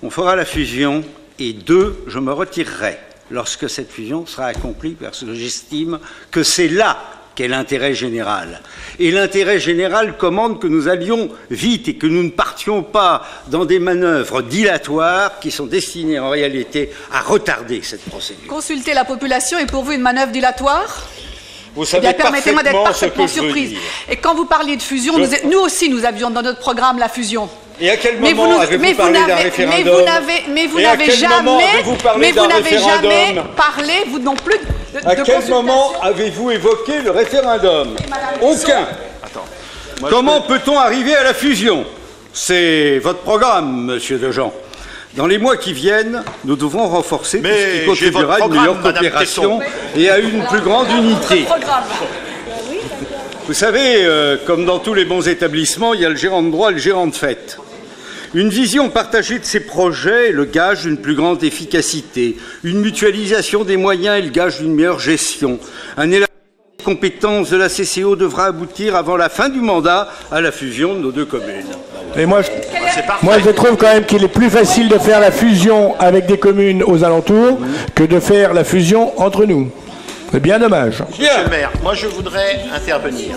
on fera la fusion, et 2, je me retirerai lorsque cette fusion sera accomplie, parce que j'estime que c'est là qu'est l'intérêt général. Et l'intérêt général commande que nous allions vite et que nous ne partions pas dans des manœuvres dilatoires qui sont destinées en réalité à retarder cette procédure. Consulter la population est pour vous une manœuvre dilatoire ? Vous savez permettez-moi d'être parfaitement ce que surprise. Et quand vous parliez de fusion, nous aussi nous avions dans notre programme la fusion. Et à quel moment avez-vous parlé d'un référendum ? Mais vous n'avez jamais parlé, vous non plus, de À quel moment avez-vous évoqué le référendum ? Aucun. Comment peut-on arriver à la fusion ? C'est votre programme, monsieur Dejean. Dans les mois qui viennent, nous devrons renforcer tout ce qui contribuera à une meilleure coopération et à une plus grande unité. Vous savez, comme dans tous les bons établissements, il y a le gérant de droit et le gérant de fait. Une vision partagée de ces projets est le gage d'une plus grande efficacité. Une mutualisation des moyens est le gage d'une meilleure gestion. Un élargissement des compétences de la CCO devra aboutir avant la fin du mandat à la fusion de nos deux communes. Et moi, je trouve quand même qu'il est plus facile de faire la fusion avec des communes aux alentours que de faire la fusion entre nous. C'est bien dommage. Monsieur le maire, moi je voudrais intervenir.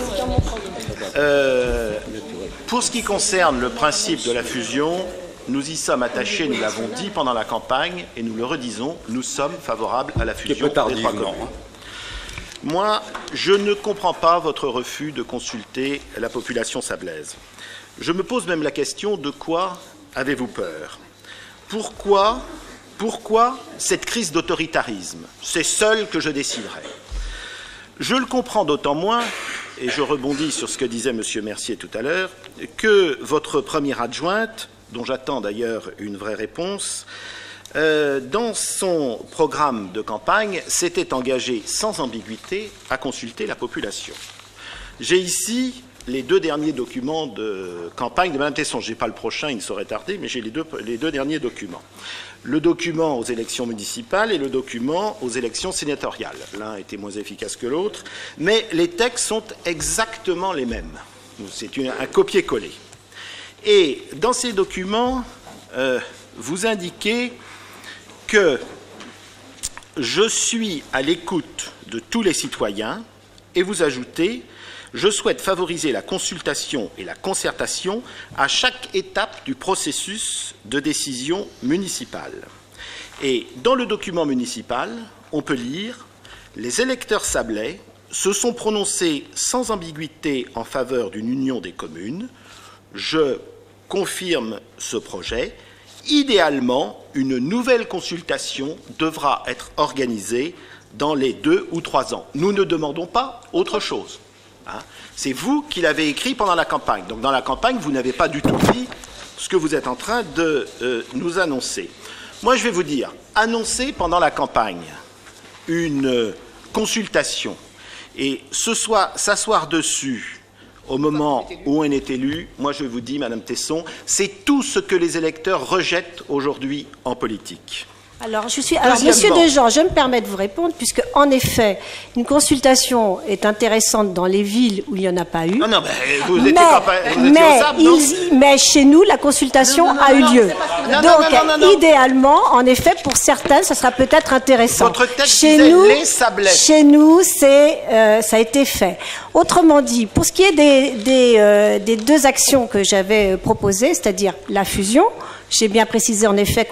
Pour ce qui concerne le principe de la fusion, nous y sommes attachés, nous l'avons dit pendant la campagne et nous le redisons, nous sommes favorables à la fusion des trois communes. Moi, je ne comprends pas votre refus de consulter la population sablaise. Je me pose même la question, de quoi avez-vous peur ? Pourquoi cette crise d'autoritarisme ? C'est seul que je déciderai. Je le comprends d'autant moins, et je rebondis sur ce que disait M. Mercier tout à l'heure, que votre première adjointe dont j'attends d'ailleurs une vraie réponse, dans son programme de campagne, s'était engagé sans ambiguïté à consulter la population. J'ai ici les 2 derniers documents de campagne de Mme Tesson. Je n'ai pas le prochain, il ne saurait tarder, mais j'ai les deux derniers documents. Le document aux élections municipales et le document aux élections sénatoriales. L'un était moins efficace que l'autre, mais les textes sont exactement les mêmes. C'est un copier-coller. Et dans ces documents, vous indiquez que je suis à l'écoute de tous les citoyens et vous ajoutez « Je souhaite favoriser la consultation et la concertation à chaque étape du processus de décision municipale. » Et dans le document municipal, on peut lire « Les électeurs sablais se sont prononcés sans ambiguïté en faveur d'une union des communes. Je confirme ce projet. Idéalement, une nouvelle consultation devra être organisée dans les 2 ou 3 ans. Nous ne demandons pas autre chose. C'est vous qui l'avez écrit pendant la campagne. Donc dans la campagne, vous n'avez pas du tout dit ce que vous êtes en train de nous annoncer. Moi, je vais vous dire, annoncer pendant la campagne une consultation et s'asseoir dessus au moment où on est élu, moi je vous dis, Madame Tesson, c'est tout ce que les électeurs rejettent aujourd'hui en politique. Alors, Monsieur Dejean, je me permets de vous répondre, puisque, en effet, une consultation est intéressante dans les villes où il n'y en a pas eu. Non, mais vous étiez au SAP, non ? Mais chez nous, la consultation a eu lieu. Donc, idéalement, en effet, pour certaines, ce sera peut-être intéressant. Votre texte disait les sablets. Chez nous, ça a été fait. Autrement dit, pour ce qui est des 2 actions que j'avais proposées, c'est-à-dire la fusion, j'ai bien précisé, en effet,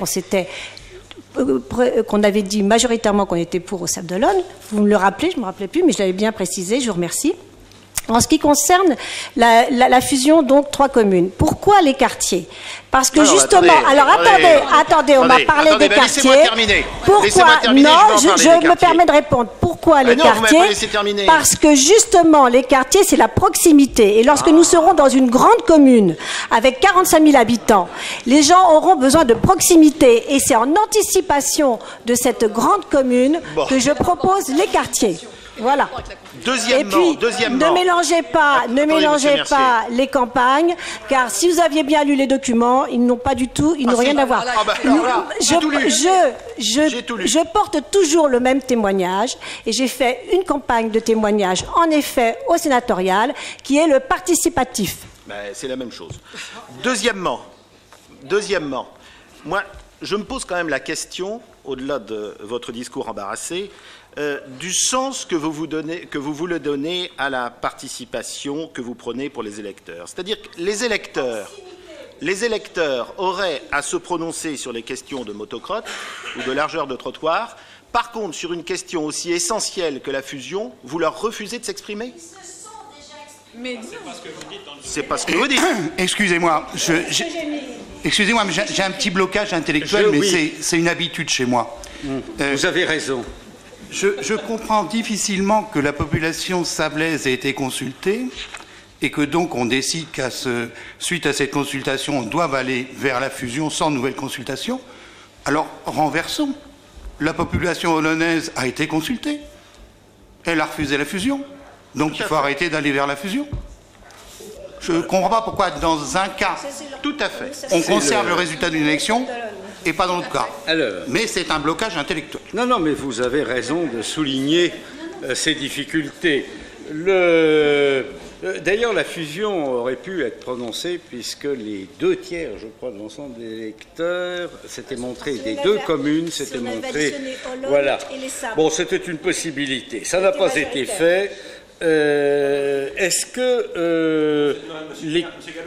qu'on avait dit majoritairement qu'on était pour au Sable d'Olonne. Vous me le rappelez, je ne me rappelais plus, mais je l'avais bien précisé, je vous remercie. En ce qui concerne la fusion, donc 3 communes. Pourquoi les quartiers? Parce que justement... Attendez, on m'a parlé des quartiers. Pourquoi? Non, je me permets de répondre. Pourquoi les quartiers? Parce que justement, les quartiers, c'est la proximité. Et lorsque nous serons dans une grande commune avec 45 000 habitants, les gens auront besoin de proximité. Et c'est en anticipation de cette grande commune que je propose les quartiers. Voilà. Deuxièmement, ne mélangez pas les campagnes, car si vous aviez bien lu les documents, ils n'ont pas du tout, ils n'ont rien à voir. Je porte toujours le même témoignage, et j'ai fait une campagne de témoignage, en effet, au sénatorial, qui est le participatif. C'est la même chose. Deuxièmement, moi, je me pose quand même la question, au-delà de votre discours embarrassé, du sens que vous voulez donner à la participation que vous prenez pour les électeurs. C'est-à-dire que les électeurs auraient à se prononcer sur les questions de motocrotte ou de largeur de trottoir. Par contre, sur une question aussi essentielle que la fusion, vous leur refusez de s'exprimer ? C'est pas ce que vous dites. Excusez-moi, excusez-moi, mais j'ai un petit blocage intellectuel, mais c'est une habitude chez moi. Vous avez raison. Je comprends difficilement que la population sablaise ait été consultée et que donc on décide suite à cette consultation, on doit aller vers la fusion sans nouvelle consultation. Alors, renversons. La population olonnaise a été consultée. Elle a refusé la fusion. Donc il faut arrêter d'aller vers la fusion. Je ne comprends pas pourquoi, dans un cas, tout à fait, on conserve le résultat d'une élection et pas dans l'autre cas. Mais c'est un blocage intellectuel. Non, mais vous avez raison de souligner ces difficultés. D'ailleurs, la fusion aurait pu être prononcée puisque les 2 tiers, je crois, de l'ensemble des électeurs s'étaient montrés, des 2 communes s'étaient montrés. Voilà. Bon, c'était une possibilité. Ça n'a pas été fait. Est-ce que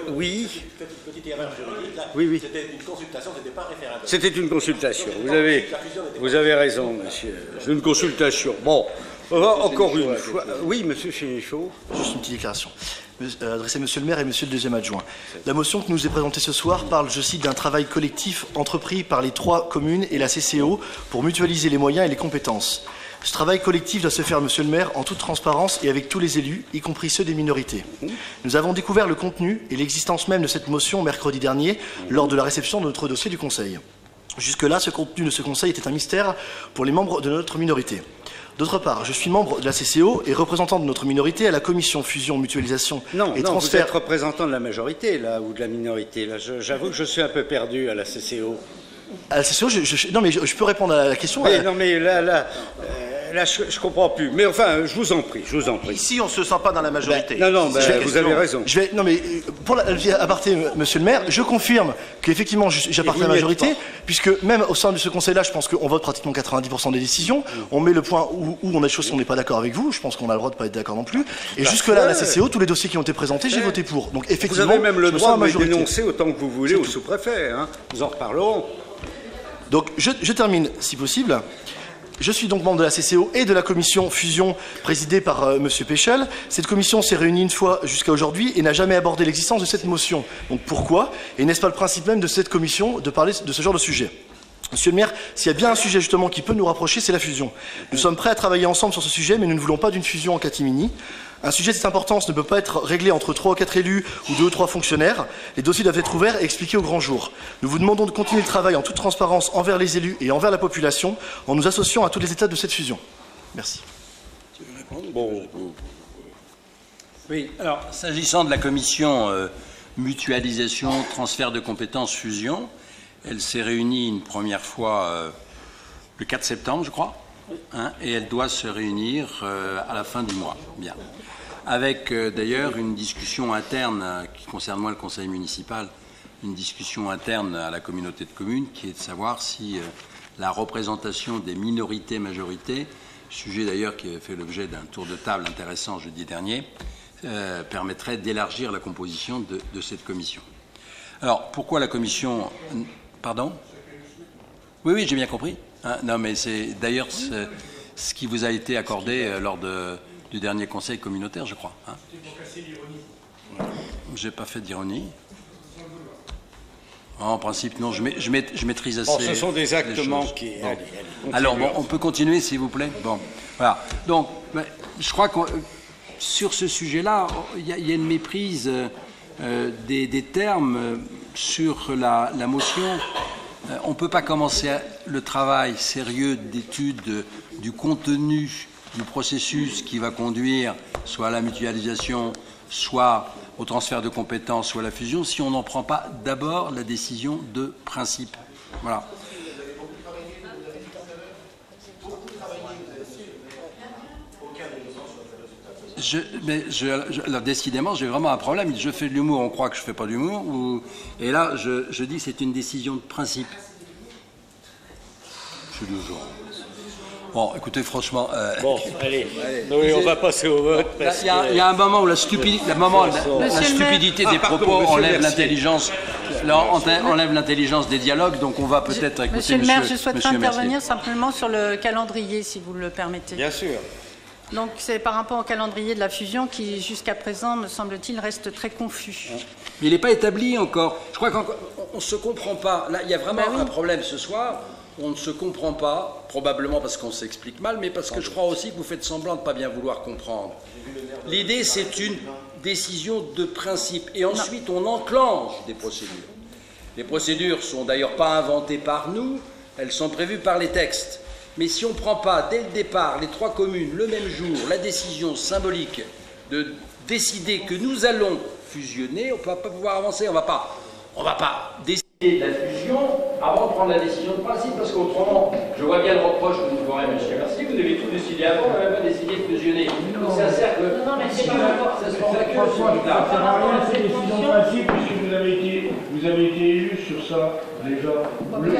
oui. Peut-être une petite erreur juridique là. Oui. C'était une consultation, c'était pas un référendum. C'était une consultation. Vous avez raison, monsieur. C'est une consultation. Bon, encore une fois. Oui, monsieur Chénichot. Juste une petite déclaration. Adressée à monsieur le maire et monsieur le deuxième adjoint. La motion que nous est présentée ce soir parle, je cite, d'un travail collectif entrepris par les 3 communes et la CCO pour mutualiser les moyens et les compétences. Ce travail collectif doit se faire, monsieur le maire, en toute transparence et avec tous les élus, y compris ceux des minorités. Nous avons découvert le contenu et l'existence même de cette motion mercredi dernier lors de la réception de notre dossier du Conseil. Jusque-là, ce contenu de ce Conseil était un mystère pour les membres de notre minorité. D'autre part, je suis membre de la CCO et représentant de notre minorité à la commission fusion, mutualisation et transfert. Non, vous êtes représentant de la majorité, là, ou de la minorité. Là, j'avoue que je suis un peu perdu à la CCO. À la CCO, non, mais je peux répondre à la question. Oui, non, mais là, je comprends plus. Mais enfin, je vous en prie. Ici, on ne se sent pas dans la majorité. Vous avez raison. Non, mais pour aparté, monsieur le maire, je confirme qu'effectivement, j'appartiens à la majorité, puisque même au sein de ce conseil-là, je pense qu'on vote pratiquement 90% des décisions. On met le point où on a des choses qu'on n'est pas d'accord avec vous. Je pense qu'on a le droit de ne pas être d'accord non plus. Et jusque-là, à la CCO, tous les dossiers qui ont été présentés, j'ai voté pour. Donc effectivement, vous avez même le droit de me dénoncer autant que vous voulez au sous-préfet. Hein. Nous en reparlerons. Donc je termine, si possible. Je suis donc membre de la CCO et de la commission fusion présidée par M. Péchel. Cette commission s'est réunie une fois jusqu'à aujourd'hui et n'a jamais abordé l'existence de cette motion. Donc pourquoi? Et n'est-ce pas le principe même de cette commission de parler de ce genre de sujet? Monsieur le maire, s'il y a bien un sujet justement qui peut nous rapprocher, c'est la fusion. Nous sommes prêts à travailler ensemble sur ce sujet, mais nous ne voulons pas d'une fusion en catimini. Un sujet de cette importance ne peut pas être réglé entre 3 ou 4 élus ou 2 ou 3 fonctionnaires. Les dossiers doivent être ouverts et expliqués au grand jour. Nous vous demandons de continuer le travail en toute transparence envers les élus et envers la population, en nous associant à toutes les étapes de cette fusion. Merci. Tu veux répondre? Oui, alors, s'agissant de la commission mutualisation, transfert de compétences, fusion, elle s'est réunie une première fois le 4 septembre, je crois, hein, et elle doit se réunir à la fin du mois. Bien. Avec d'ailleurs une discussion interne qui concerne moins le conseil municipal, une discussion interne à la communauté de communes qui est de savoir si la représentation des minorités-majorités, sujet d'ailleurs qui a fait l'objet d'un tour de table intéressant jeudi dernier, permettrait d'élargir la composition de cette commission. Alors, pourquoi la commission... Pardon? Oui, j'ai bien compris. Hein, non, mais c'est d'ailleurs ce qui vous a été accordé lors du dernier conseil communautaire, je crois. Hein. J'ai pas fait d'ironie. En principe, non, je maîtrise assez. Bon, ce sont des actes manqués. Bon. Alors, bon, on peut continuer, s'il vous plaît. Bon, voilà. Donc, je crois que sur ce sujet-là, il y a une méprise des termes sur la motion. On ne peut pas commencer le travail sérieux d'étude du contenu du processus qui va conduire soit à la mutualisation, soit au transfert de compétences, soit à la fusion, si on n'en prend pas d'abord la décision de principe. Voilà. Alors, décidément, j'ai vraiment un problème. Je fais de l'humour, on croit que je ne fais pas d'humour. Et là, je dis que c'est une décision de principe. Je suis toujours... Bon, écoutez, franchement... Bon, allez. Oui, on va passer au vote. Il y a un moment où la stupidité des propos enlève l'intelligence. Enlève l'intelligence des dialogues, donc on va peut-être écouter Monsieur le maire, je souhaiterais intervenir simplement sur le calendrier, si vous le permettez. Bien sûr. Donc c'est par rapport au calendrier de la fusion qui, jusqu'à présent, me semble-t-il, reste très confus. Mais il n'est pas établi encore. Je crois qu'on ne se comprend pas. Là, il y a vraiment un problème ce soir. On ne se comprend pas, probablement parce qu'on s'explique mal, mais parce que je crois aussi que vous faites semblant de ne pas bien vouloir comprendre. L'idée, c'est une décision de principe. Et ensuite, on enclenche des procédures. Les procédures ne sont d'ailleurs pas inventées par nous, elles sont prévues par les textes. Mais si on ne prend pas, dès le départ, les 3 communes, le même jour, la décision symbolique de décider que nous allons fusionner, on ne va pas pouvoir avancer. On ne va pas décider de la fusion avant de prendre la décision de principe, parce qu'autrement, je vois bien le reproche que vous ferez, monsieur Mercier, vous devez tout décider avant, on n'a même pas décidé de fusionner. C'est un cercle. Non, mais c'est pas ça se fait François, c'est décision de principe, puisque vous avez été élu sur ça, déjà.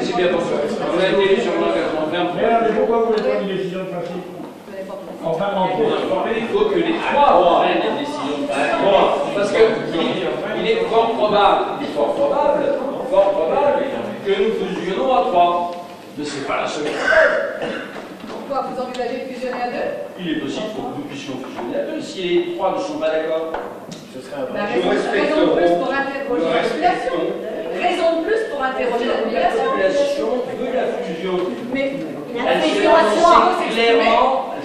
C'est bien pour ça. Vous avez été élu sur l'engagement ferme. Mais pourquoi vous voulez pas une décision de principe? Enfin, il faut que les 3 prennent une décision de principe. Parce qu'il est fort probable que nous fusionnons à 3. Mais ce n'est pas la seule. Pourquoi vous envisagez de fusionner à 2? Il est possible que nous puissions fusionner à 2 si les 3 ne sont pas d'accord. Raison de plus pour interroger la population. Raison de plus pour interroger la population. La population veut la fusion. Mais Elle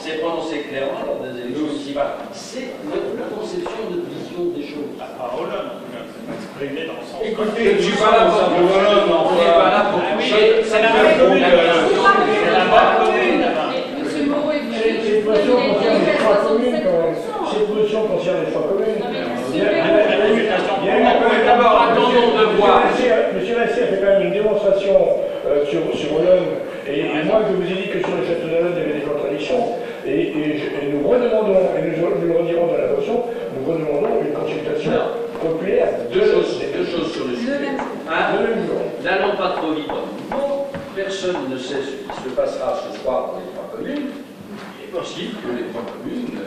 s'est prononcée clairement lors des élections municipales. C'est la conception de vision des choses. Écoutez, je ne suis pas là pour coucher. C'est la même commune. Cette motion concerne les 3 communes. D'abord, attendons de voir. Monsieur Lassier a fait quand même une démonstration sur Olonne. Et moi, je vous ai dit que sur le château d'Olonne, il y avait des contradictions. Et nous redemandons, et nous le redirons dans la motion, nous redemandons une consultation populaire. Deux choses sur le sujet. N'allons pas trop vite. Non, personne ne sait ce qui se passera ce soir dans les 3 communes. Il est possible que les 3 communes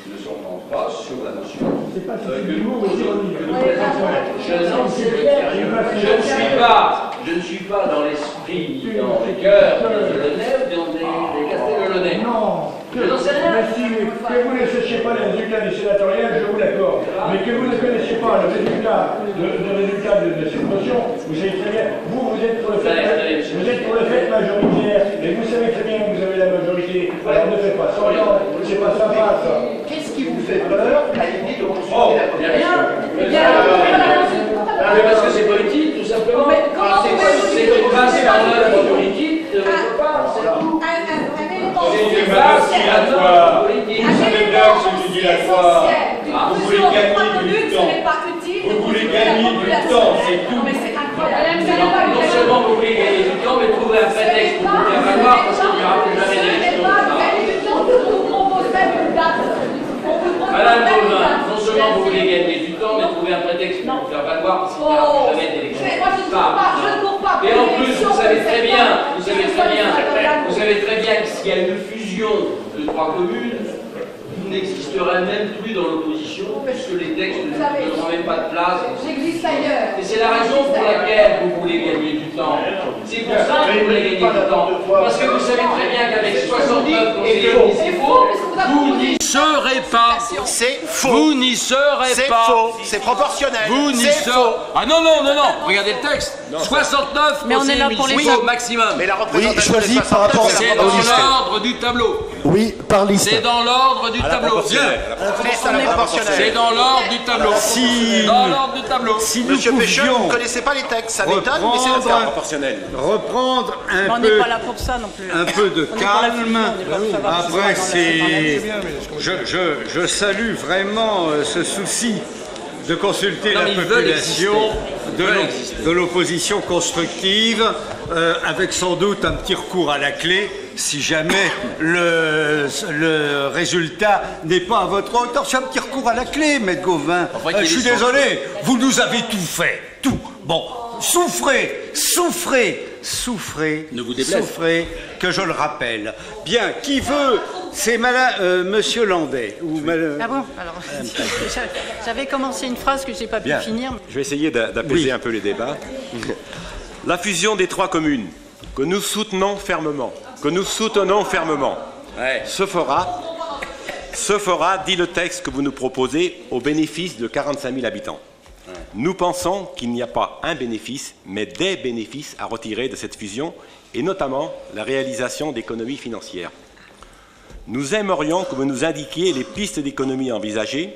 ne s'entendent pas sur la notion que nous présentons. Je ne suis pas dans l'esprit, ni dans le cœur des Olonnais ou des Castellolonnais. Non. Je n'en sais rien. Que vous ne sachiez pas les résultats des sénatoriales, je vous l'accorde. Mais que vous ne connaissiez pas le résultat de cette motion, vous savez très bien. Vous êtes pour le fait majoritaire. Et vous savez très bien que vous avez la majorité. Alors ne faites pas semblant. C'est pas sympa, ça. Qu'est-ce qui vous fait peur à l'idée de consulter la population? Parce que c'est politique, tout simplement. C'est une base par l'œuvre politique de votre part, c'est tout. C'est une débat oscillatoire. Vous savez bien que c'est oscillatoire. Vous voulez gagner du temps. Vous voulez gagner du temps, c'est tout. Non seulement vous voulez gagner du temps, mais trouver un prétexte pour vous faire valoir, parce qu'il n'y aura plus jamais d'élection. Madame Gauvin, non seulement vous voulez gagner du temps, mais trouver un prétexte pour vous faire valoir, parce qu'il n'y aura plus jamais d'élection. Et en plus, vous savez très bien que s'il y a une fusion de 3 communes, vous n'existerez même plus dans l'opposition, puisque les textes ne donneront même pas de place. J'existe ailleurs. Et c'est la raison pour laquelle vous voulez gagner du temps. C'est pour ça que vous voulez gagner du temps. Parce que vous savez très bien qu'avec 69 conseillers municipaux, vous n'y serez pas. C'est faux. Vous n'y serez C'est pas. faux. C'est proportionnel. Vous n'y serez. Ah non. Regardez le texte. 69 conseillers municipaux maximum. Mais la représentation choisi par rapport c'est dans l'ordre du tableau. Oui, par liste. C'est dans l'ordre du tableau. C'est dans l'ordre du tableau. Dans l'ordre du tableau. Si nous Monsieur Pécheux, vous ne pouvions connaissez pas les textes, ça m'étonne, mais c'est le cas. Proportionnel. reprendre On n'est pas là pour ça non plus. un peu de calme. Après, je salue vraiment ce souci de consulter la population, de l'opposition constructive, avec sans doute un petit recours à la clé, si jamais le résultat n'est pas à votre hauteur. C'est un petit recours à la clé, Maître Gauvin. Je suis désolé, vous nous avez tout fait, tout. Bon, souffrez, que je le rappelle. Bien, qui veut? C'est Monsieur Landais. Ah bon? Alors, j'avais commencé une phrase que je n'ai pas pu finir. Je vais essayer d'apaiser un peu les débats. La fusion des 3 communes, que nous soutenons fermement, se fera, dit le texte que vous nous proposez, au bénéfice de 45 000 habitants. Nous pensons qu'il n'y a pas un bénéfice, mais des bénéfices à retirer de cette fusion, et notamment la réalisation d'économies financières. Nous aimerions que vous nous indiquiez les pistes d'économie envisagées,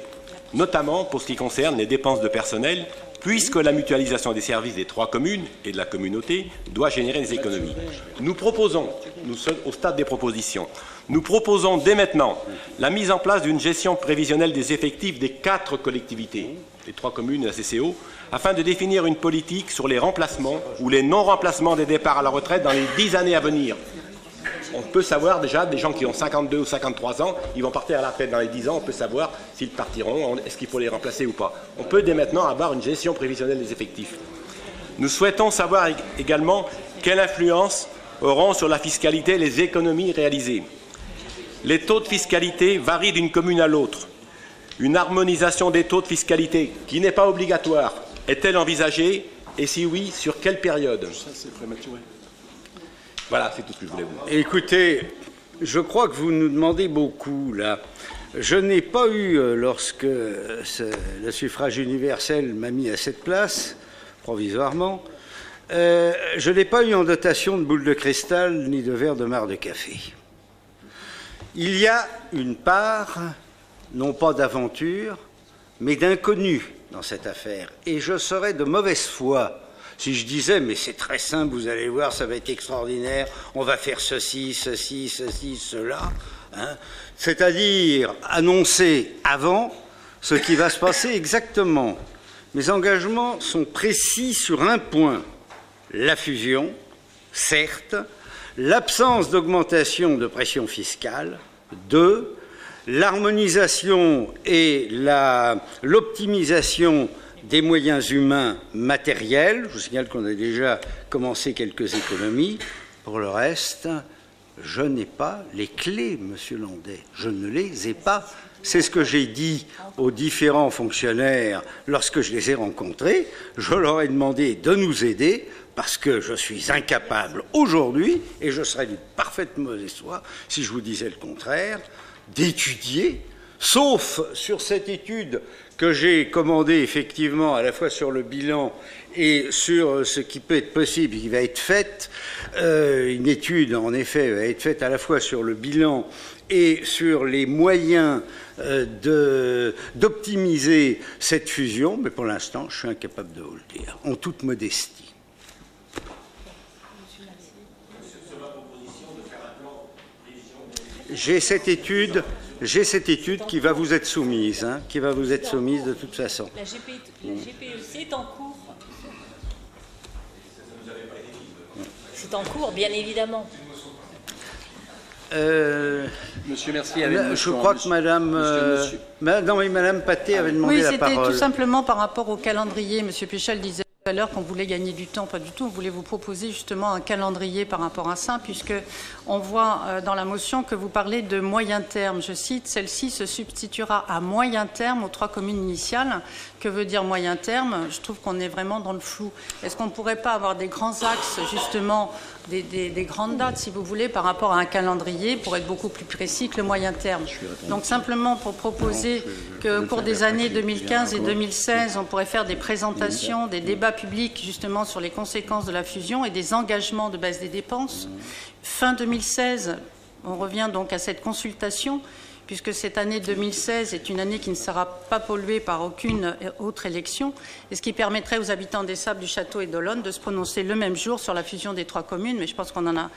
notamment pour ce qui concerne les dépenses de personnel, puisque la mutualisation des services des 3 communes et de la communauté doit générer des économies. Nous proposons, nous sommes au stade des propositions, nous proposons dès maintenant la mise en place d'une gestion prévisionnelle des effectifs des 4 collectivités, les 3 communes et la CCO, afin de définir une politique sur les remplacements ou les non-remplacements des départs à la retraite dans les 10 années à venir. On peut savoir déjà, des gens qui ont 52 ou 53 ans, ils vont partir à la retraite dans les 10 ans, on peut savoir s'ils partiront, est-ce qu'il faut les remplacer ou pas. On peut dès maintenant avoir une gestion prévisionnelle des effectifs. Nous souhaitons savoir également quelle influence auront sur la fiscalité les économies réalisées. Les taux de fiscalité varient d'une commune à l'autre. Une harmonisation des taux de fiscalité, qui n'est pas obligatoire, est-elle envisagée? Et si oui, sur quelle période? Ça, c'est prématuré. Voilà, c'est tout ce que je voulais vous dire. Écoutez, je crois que vous nous demandez beaucoup, là. Je n'ai pas eu, lorsque le suffrage universel m'a mis à cette place, provisoirement, Je n'ai pas eu en dotation de boule de cristal ni de verre de marc de café. Il y a une part, non pas d'aventure, mais d'inconnu dans cette affaire. Et je serais de mauvaise foi si je disais, mais c'est très simple, vous allez voir, ça va être extraordinaire, on va faire ceci, ceci, ceci, cela. Hein. C'est-à-dire annoncer avant ce qui va se passer exactement. Mes engagements sont précis sur un point. La fusion, certes, l'absence d'augmentation de pression fiscale, 2, l'harmonisation et l'optimisation des moyens humains matériels. Je vous signale qu'on a déjà commencé quelques économies. Pour le reste, je n'ai pas les clés, Monsieur Landais. Je ne les ai pas. C'est ce que j'ai dit aux différents fonctionnaires lorsque je les ai rencontrés. Je leur ai demandé de nous aider parce que je suis incapable aujourd'hui, et je serais d'une parfaite mauvaise foi si je vous disais le contraire, d'étudier, sauf sur cette étude que j'ai commandée effectivement à la fois sur le bilan et sur ce qui peut être possible, qui va être faite. Une étude, en effet, va être faite à la fois sur le bilan et sur les moyens d'optimiser cette fusion, mais pour l'instant, je suis incapable de vous le dire, en toute modestie. J'ai cette étude qui va vous être soumise, hein, qui va vous être soumise de toute façon. La GPEC est en cours. C'est en cours, bien évidemment. Monsieur Mercier avait une motion. Je crois que Madame Paté avait demandé la parole. Oui, c'était tout simplement par rapport au calendrier. Monsieur Péchel disait tout à l'heure qu'on voulait gagner du temps, pas du tout. On voulait vous proposer justement un calendrier par rapport à ça, puisque on voit dans la motion que vous parlez de moyen terme. Je cite, celle-ci se substituera à moyen terme aux 3 communes initiales. Que veut dire moyen terme? Je trouve qu'on est vraiment dans le flou. Est-ce qu'on ne pourrait pas avoir des grands axes, justement, des grandes dates, si vous voulez, par rapport à un calendrier, pour être beaucoup plus précis que le moyen terme? Donc simplement pour proposer qu'au cours des années 2015 et 2016, on pourrait faire des présentations, des débats publics, justement, sur les conséquences de la fusion et des engagements de baisse des dépenses. Fin 2016, on revient donc à cette consultation, puisque cette année 2016 est une année qui ne sera pas polluée par aucune autre élection, et ce qui permettrait aux habitants des Sables, du Château et d'Olonne de se prononcer le même jour sur la fusion des 3 communes, mais je pense qu'on en a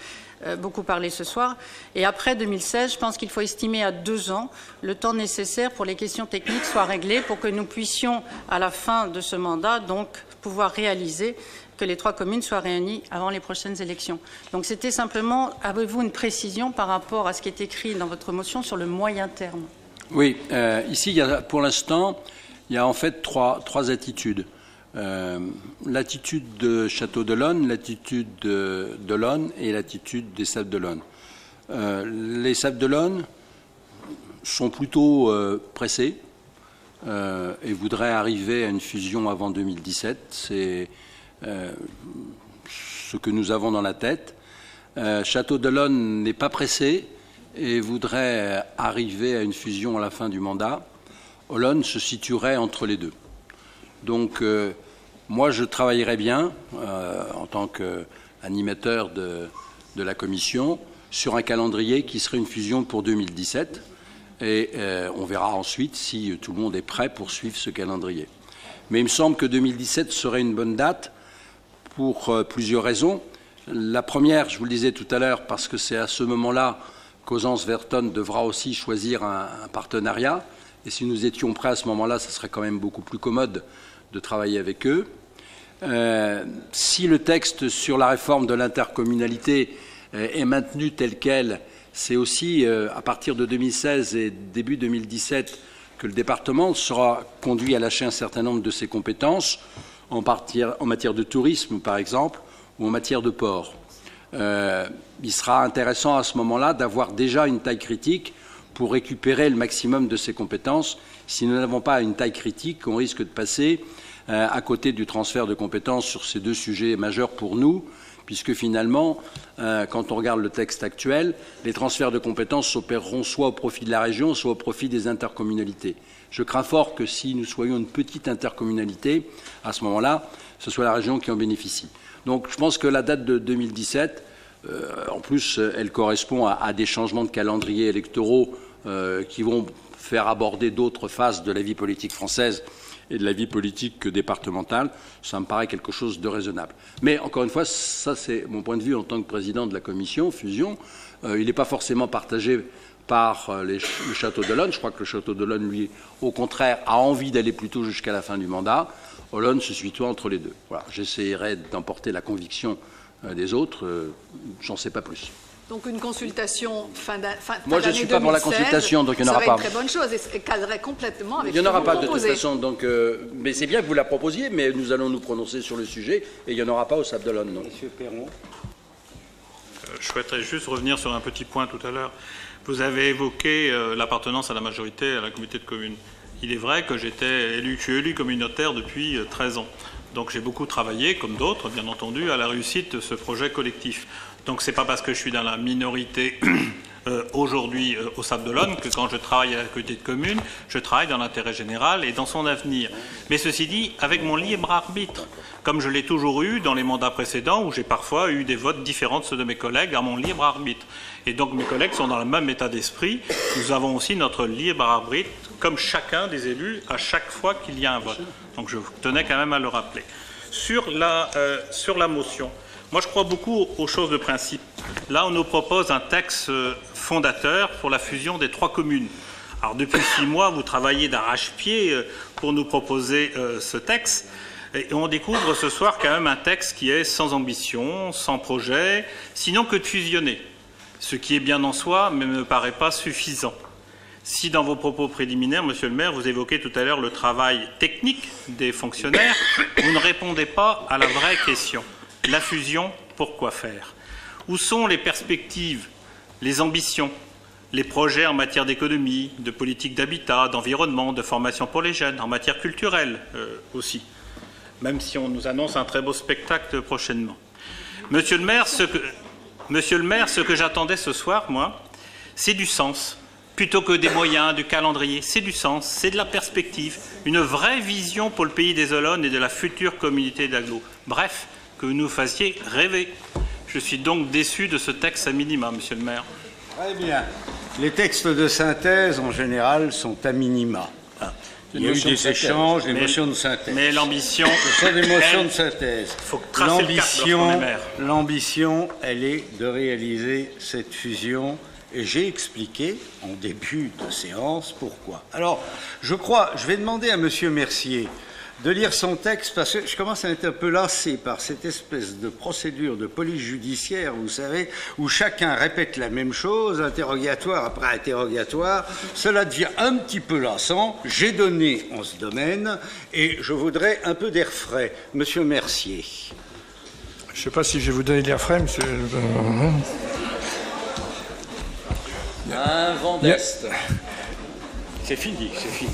beaucoup parlé ce soir. Et après 2016, je pense qu'il faut estimer à 2 ans le temps nécessaire pour les questions techniques soient réglées, pour que nous puissions, à la fin de ce mandat, donc pouvoir réaliser que les 3 communes soient réunies avant les prochaines élections. Donc c'était simplement, avez-vous une précision par rapport à ce qui est écrit dans votre motion sur le moyen terme? Oui, ici, pour l'instant, il y a en fait trois attitudes. L'attitude de Château d'Olonne, l'attitude d'Olonne et l'attitude des Sables d'Olonne. Les Sables d'Olonne sont plutôt pressés et voudraient arriver à une fusion avant 2017. C'est ce que nous avons dans la tête. Château d'Olonne n'est pas pressé et voudrait arriver à une fusion à la fin du mandat. Olonne se situerait entre les deux. Donc, moi, je travaillerai bien, en tant qu'animateur de la commission, sur un calendrier qui serait une fusion pour 2017. Et on verra ensuite si tout le monde est prêt pour suivre ce calendrier. Mais il me semble que 2017 serait une bonne date pour plusieurs raisons. La première, je vous le disais tout à l'heure, parce que c'est à ce moment-là qu'Auzance-Verton devra aussi choisir un partenariat. Et si nous étions prêts à ce moment-là, ce serait quand même beaucoup plus commode de travailler avec eux. Si le texte sur la réforme de l'intercommunalité est maintenu tel quel, c'est aussi à partir de 2016 et début 2017 que le département sera conduit à lâcher un certain nombre de ses compétences, en matière de tourisme, par exemple, ou en matière de port. Il sera intéressant à ce moment-là d'avoir déjà une taille critique pour récupérer le maximum de ses compétences. Si nous n'avons pas une taille critique, on risque de passer à côté du transfert de compétences sur ces 2 sujets majeurs pour nous, puisque finalement, quand on regarde le texte actuel, les transferts de compétences s'opéreront soit au profit de la région, soit au profit des intercommunalités. Je crains fort que si nous soyons une petite intercommunalité, à ce moment-là, ce soit la région qui en bénéficie. Donc je pense que la date de 2017, en plus, elle correspond à des changements de calendrier électoraux qui vont faire aborder d'autres phases de la vie politique française et de la vie politique départementale. Ça me paraît quelque chose de raisonnable. Mais encore une fois, ça c'est mon point de vue en tant que président de la commission fusion. Il n'est pas forcément partagé par le château d'Olonne. Je crois que le château d'Olonne, lui, au contraire, a envie d'aller plutôt jusqu'à la fin du mandat. Olonne se situe entre les deux. Voilà. J'essaierai d'emporter la conviction des autres. J'en sais pas plus. Donc une consultation fin d'année 2016. Moi, je ne suis pas pour la consultation, donc il n'y en aura pas. Ça serait une très bonne chose et cadrerait complètement avec ce que vous proposez. Il n'y en aura pas de toute façon. Donc, mais c'est bien que vous la proposiez, mais nous allons nous prononcer sur le sujet et il n'y en aura pas au Sable d'Olonne. Monsieur Perron. Je souhaiterais juste revenir sur un petit point tout à l'heure. Vous avez évoqué l'appartenance à la majorité à la communauté de communes. Il est vrai que je suis élu communautaire depuis 13 ans. Donc j'ai beaucoup travaillé, comme d'autres, bien entendu, à la réussite de ce projet collectif. Donc ce n'est pas parce que je suis dans la minorité aujourd'hui au Sable d'Olonne que quand je travaille à la communauté de communes, je travaille dans l'intérêt général et dans son avenir. Mais ceci dit, avec mon libre arbitre, comme je l'ai toujours eu dans les mandats précédents où j'ai parfois eu des votes différents de ceux de mes collègues à mon libre arbitre. Et donc mes collègues sont dans le même état d'esprit. Nous avons aussi notre libre arbitre, comme chacun des élus, à chaque fois qu'il y a un vote. Donc je tenais quand même à le rappeler. Sur la motion, moi je crois beaucoup aux choses de principe. Là, on nous propose un texte fondateur pour la fusion des 3 communes. Alors depuis 6 mois, vous travaillez d'arrache-pied pour nous proposer ce texte. Et on découvre ce soir quand même un texte qui est sans ambition, sans projet, sinon que de fusionner. Ce qui est bien en soi, mais ne me paraît pas suffisant. Si dans vos propos préliminaires, Monsieur le maire, vous évoquez tout à l'heure le travail technique des fonctionnaires, vous ne répondez pas à la vraie question. La fusion, pourquoi faire? Où sont les perspectives, les ambitions, les projets en matière d'économie, de politique d'habitat, d'environnement, de formation pour les jeunes, en matière culturelle aussi, même si on nous annonce un très beau spectacle prochainement. Monsieur le maire, ce que j'attendais ce soir, moi, c'est du sens. Plutôt que des moyens, du calendrier, c'est du sens, c'est de la perspective, une vraie vision pour le pays des Olonnes et de la future communauté d'agglo. Bref, que vous nous fassiez rêver. Je suis donc déçu de ce texte à minima, Monsieur le maire. Très bien. Les textes de synthèse, en général, sont à minima. Il y a eu des échanges, des motions de synthèse. Mais l'ambition... Ce sont des motions de synthèse. Il faut tracer le cap lorsqu'on est maire. L'ambition, elle est de réaliser cette fusion. Et j'ai expliqué en début de séance pourquoi. Alors, je vais demander à Monsieur Mercier de lire son texte parce que je commence à être un peu lassé par cette espèce de procédure de police judiciaire, vous savez, où chacun répète la même chose, interrogatoire après interrogatoire. Cela devient un petit peu lassant. J'ai donné en ce domaine et je voudrais un peu d'air frais. Monsieur Mercier. Je ne sais pas si je vais vous donner de l'air frais, monsieur. Un vent d'Est. C'est fini, c'est fini.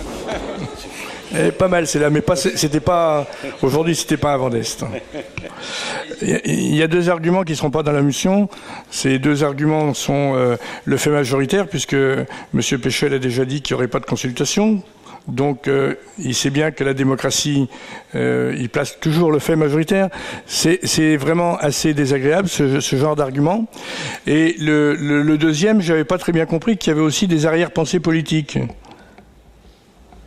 Pas mal, c'est là, mais c'était pas. Aujourd'hui, c'était pas un vent d'Est. Il y a 2 arguments qui ne seront pas dans la motion. Ces 2 arguments sont le fait majoritaire, puisque M. Péchel a déjà dit qu'il n'y aurait pas de consultation. Donc, il sait bien que la démocratie, il place toujours le fait majoritaire. C'est vraiment assez désagréable, ce genre d'argument. Et le deuxième, je n'avais pas très bien compris qu'il y avait aussi des arrière-pensées politiques.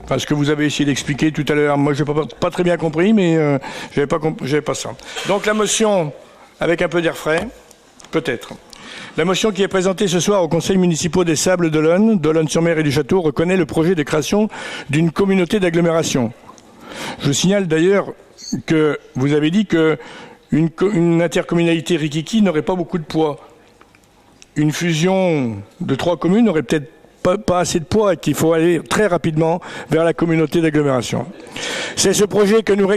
Enfin, ce que vous avez essayé d'expliquer tout à l'heure, moi, je n'ai pas très bien compris, mais j'avais pas ça. Donc, la motion, avec un peu d'air frais, peut-être. La motion qui est présentée ce soir au Conseil municipal des Sables d'Olonne, d'Olonne-sur-Mer et du Château, reconnaît le projet de création d'une communauté d'agglomération. Je vous signale d'ailleurs que vous avez dit qu'une intercommunalité rikiki n'aurait pas beaucoup de poids. Une fusion de 3 communes n'aurait peut-être pas assez de poids et qu'il faut aller très rapidement vers la communauté d'agglomération. C'est ce projet que nous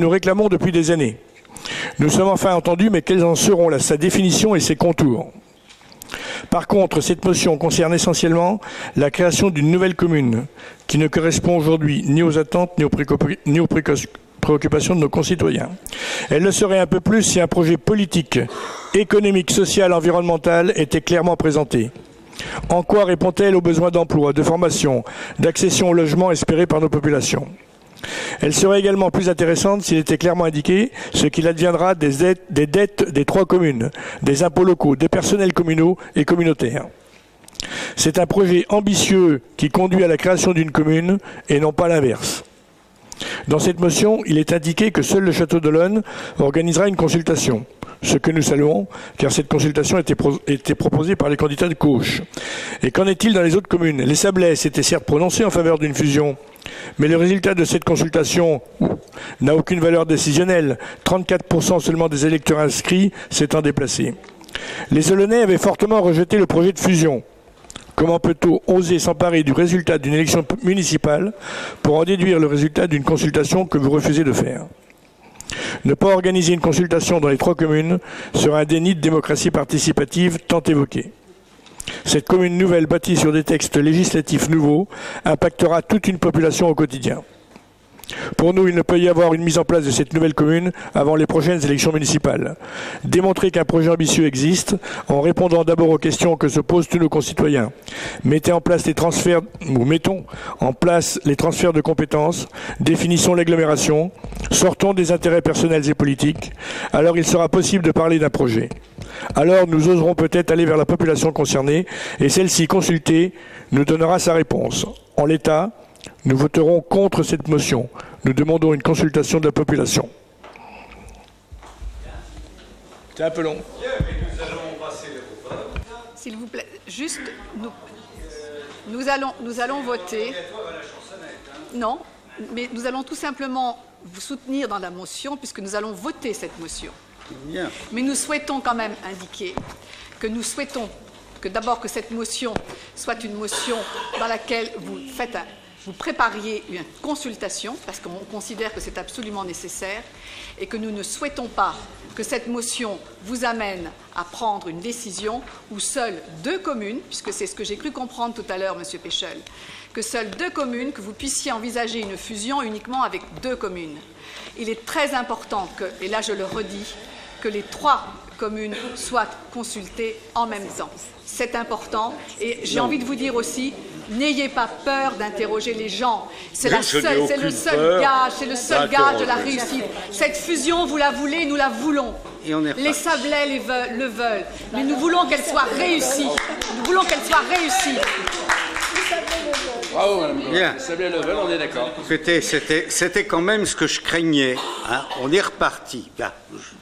réclamons depuis des années. Nous sommes enfin entendus, mais quels en seront sa définition et ses contours? Par contre, cette motion concerne essentiellement la création d'une nouvelle commune qui ne correspond aujourd'hui ni aux attentes ni aux préoccupations de nos concitoyens. Elle le serait un peu plus si un projet politique, économique, social, environnemental était clairement présenté. En quoi répond-elle aux besoins d'emploi, de formation, d'accession au logement espérés par nos populations? Elle serait également plus intéressante s'il était clairement indiqué ce qu'il adviendra des dettes des 3 communes, des impôts locaux, des personnels communaux et communautaires. C'est un projet ambitieux qui conduit à la création d'une commune et non pas l'inverse. Dans cette motion, il est indiqué que seul le Château d'Olonne organisera une consultation, ce que nous saluons, car cette consultation était proposée par les candidats de gauche. Et qu'en est-il dans les autres communes? Les Sablais s'étaient certes prononcés en faveur d'une fusion, mais le résultat de cette consultation n'a aucune valeur décisionnelle, 34% seulement des électeurs inscrits s'étant déplacés. Les Olonnais avaient fortement rejeté le projet de fusion. Comment peut-on oser s'emparer du résultat d'une élection municipale pour en déduire le résultat d'une consultation que vous refusez de faire? Ne pas organiser une consultation dans les 3 communes sera un déni de démocratie participative tant évoqué. Cette commune nouvelle bâtie sur des textes législatifs nouveaux impactera toute une population au quotidien. Pour nous, il ne peut y avoir une mise en place de cette nouvelle commune avant les prochaines élections municipales. Démontrer qu'un projet ambitieux existe en répondant d'abord aux questions que se posent tous nos concitoyens. Mettons en place les transferts de compétences, définissons l'agglomération, sortons des intérêts personnels et politiques. Alors il sera possible de parler d'un projet. Alors nous oserons peut-être aller vers la population concernée et celle-ci consultée nous donnera sa réponse. En l'état, nous voterons contre cette motion. Nous demandons une consultation de la population. C'est un peu long. S'il vous plaît, juste, nous allons voter. Non, mais nous allons tout simplement vous soutenir dans la motion puisque nous allons voter cette motion. Bien. Mais nous souhaitons quand même indiquer que nous souhaitons que d'abord que cette motion soit une motion dans laquelle vous prépariez une consultation, parce qu'on considère que c'est absolument nécessaire, et que nous ne souhaitons pas que cette motion vous amène à prendre une décision où seules 2 communes, puisque c'est ce que j'ai cru comprendre tout à l'heure, M. Péchel, que seules 2 communes, que vous puissiez envisager une fusion uniquement avec 2 communes. Il est très important que, et là je le redis, que les 3 communes soient consultées en même temps. C'est important et j'ai envie de vous dire aussi, n'ayez pas peur d'interroger les gens. C'est le seul gage de la réussite. Cette fusion, vous la voulez, nous la voulons. Les Sablais le veulent, mais nous voulons qu'elle soit réussie. Nous voulons qu'elle soit réussie. Bravo, Madame Gauvin. Bien. Sablé Level, on est d'accord. C'était quand même ce que je craignais. Hein. On est reparti. Bien.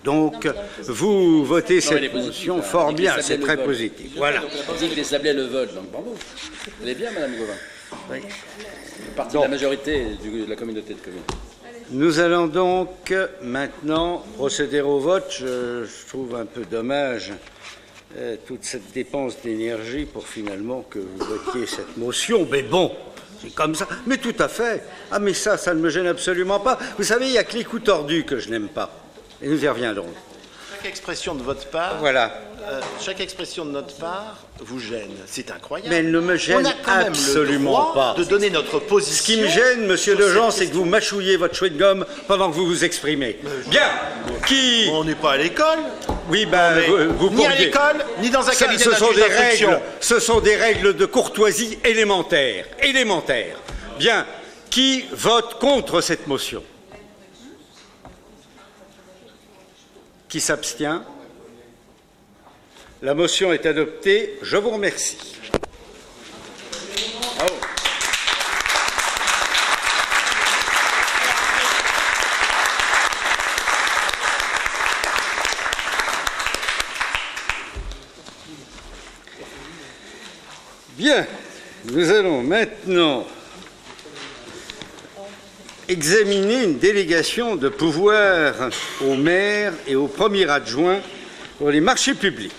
Donc, vous votez cette motion fort bien, c'est très positif. Voilà. On dit que les Sablés le veulent, donc bravo. Vous allez bien, Madame Gauvin. Oui. Partie de la majorité de la communauté de communes. Nous allons donc maintenant procéder au vote. Je trouve un peu dommage toute cette dépense d'énergie pour finalement que vous votiez cette motion. Mais bon, c'est comme ça. Mais tout à fait. Ah, mais ça ne me gêne absolument pas. Vous savez, il n'y a que les coups tordus que je n'aime pas. Et nous y reviendrons. Chaque expression de votre part, voilà. Chaque expression de notre part vous gêne. C'est incroyable. Mais elle ne me gêne absolument pas. De donner notre position. Ce qui me gêne, Monsieur Dejean, c'est que vous mâchouillez votre chewing-gum pendant que vous vous exprimez. Bien. Qui... On n'est pas à l'école. Oui, ben, vous ni à l'école, ni dans un cabinet d'instruction. Ce sont des règles de courtoisie élémentaires. Élémentaires. Bien. Qui vote contre cette motion? Qui s'abstient? La motion est adoptée. Je vous remercie. Bravo. Bien, nous allons maintenant examiner une délégation de pouvoir au maire et au premier adjoint pour les marchés publics.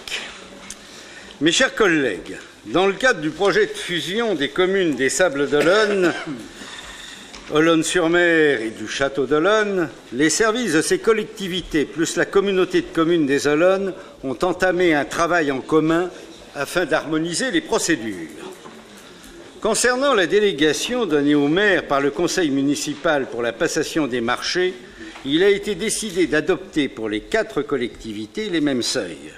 Mes chers collègues, dans le cadre du projet de fusion des communes des Sables d'Olonne, Olonne-sur-Mer et du Château d'Olonne, les services de ces collectivités, plus la communauté de communes des Olonnes, ont entamé un travail en commun afin d'harmoniser les procédures. Concernant la délégation donnée au maire par le conseil municipal pour la passation des marchés, il a été décidé d'adopter pour les 4 collectivités les mêmes seuils.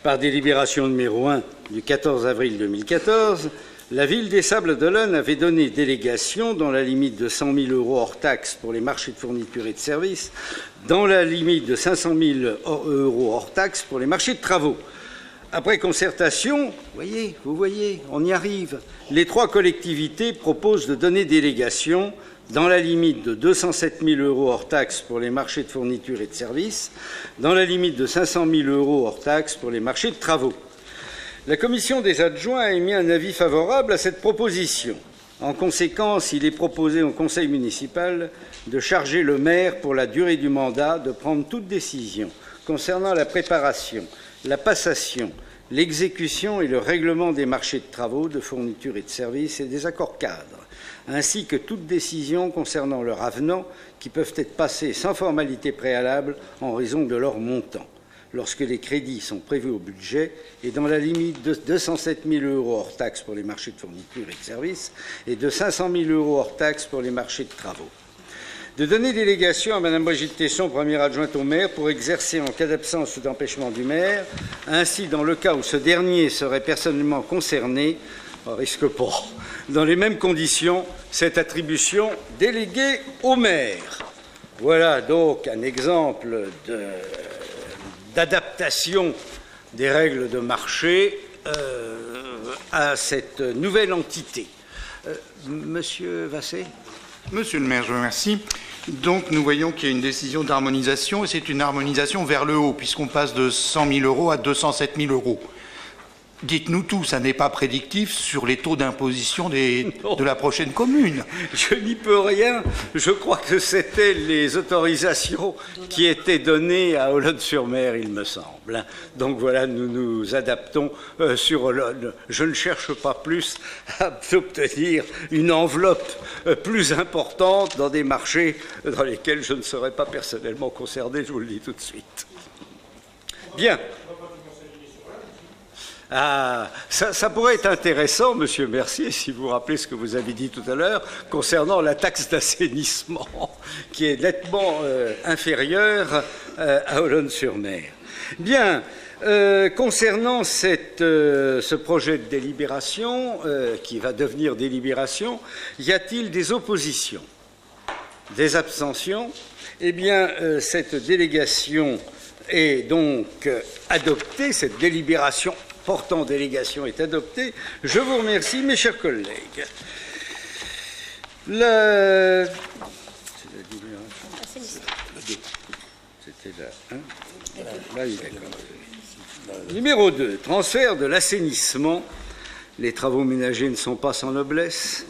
Par délibération numéro 1 du 14 avril 2014, La ville des Sables-d'Olonne avait donné délégation dans la limite de 100 000 € hors taxes pour les marchés de fournitures et de services, dans la limite de 500 000 € hors taxes pour les marchés de travaux. Après concertation, vous voyez, on y arrive. Les 3 collectivités proposent de donner délégation dans la limite de 207 000 € hors taxes pour les marchés de fournitures et de services, dans la limite de 500 000 € hors taxes pour les marchés de travaux. La commission des adjoints a émis un avis favorable à cette proposition. En conséquence, il est proposé au conseil municipal de charger le maire, pour la durée du mandat, de prendre toute décision concernant la préparation, la passation, l'exécution et le règlement des marchés de travaux, de fournitures et de services et des accords cadres, ainsi que toute décision concernant leur avenant qui peuvent être passés sans formalité préalable en raison de leur montant, lorsque les crédits sont prévus au budget et dans la limite de 207 000 € hors taxes pour les marchés de fournitures et de services et de 500 000 € hors taxes pour les marchés de travaux. De donner délégation à Mme Brigitte Tesson, première adjointe au maire, pour exercer en cas d'absence ou d'empêchement du maire, ainsi dans le cas où ce dernier serait personnellement concerné, on risque pas, dans les mêmes conditions, cette attribution déléguée au maire. Voilà donc un exemple d'adaptation des règles de marché à cette nouvelle entité. Monsieur Vassé. Monsieur le maire, je vous remercie. Donc nous voyons qu'il y a une décision d'harmonisation et c'est une harmonisation vers le haut puisqu'on passe de 100 000 € à 207 000 €. Dites-nous tout, ça n'est pas prédictif sur les taux d'imposition de la prochaine commune. Je n'y peux rien. Je crois que c'était les autorisations qui étaient données à Olonne-sur-Mer, il me semble. Donc voilà, nous nous adaptons sur Olonne. Je ne cherche pas plus à obtenir une enveloppe plus importante dans des marchés dans lesquels je ne serai pas personnellement concerné, je vous le dis tout de suite. Bien. Ah, ça pourrait être intéressant, Monsieur Mercier, si vous vous rappelez ce que vous avez dit tout à l'heure, concernant la taxe d'assainissement, qui est nettement inférieure à Olonne-sur-Mer. Bien, concernant ce projet de délibération, qui va devenir délibération, y a-t-il des oppositions? Des abstentions? Eh bien, cette délégation est donc adoptée, cette délibération portant délégation est adoptée. Je vous remercie, mes chers collègues. C'était là, hein? Là, il est d'accord. Numéro 2, transfert de l'assainissement. Les travaux ménagers ne sont pas sans noblesse.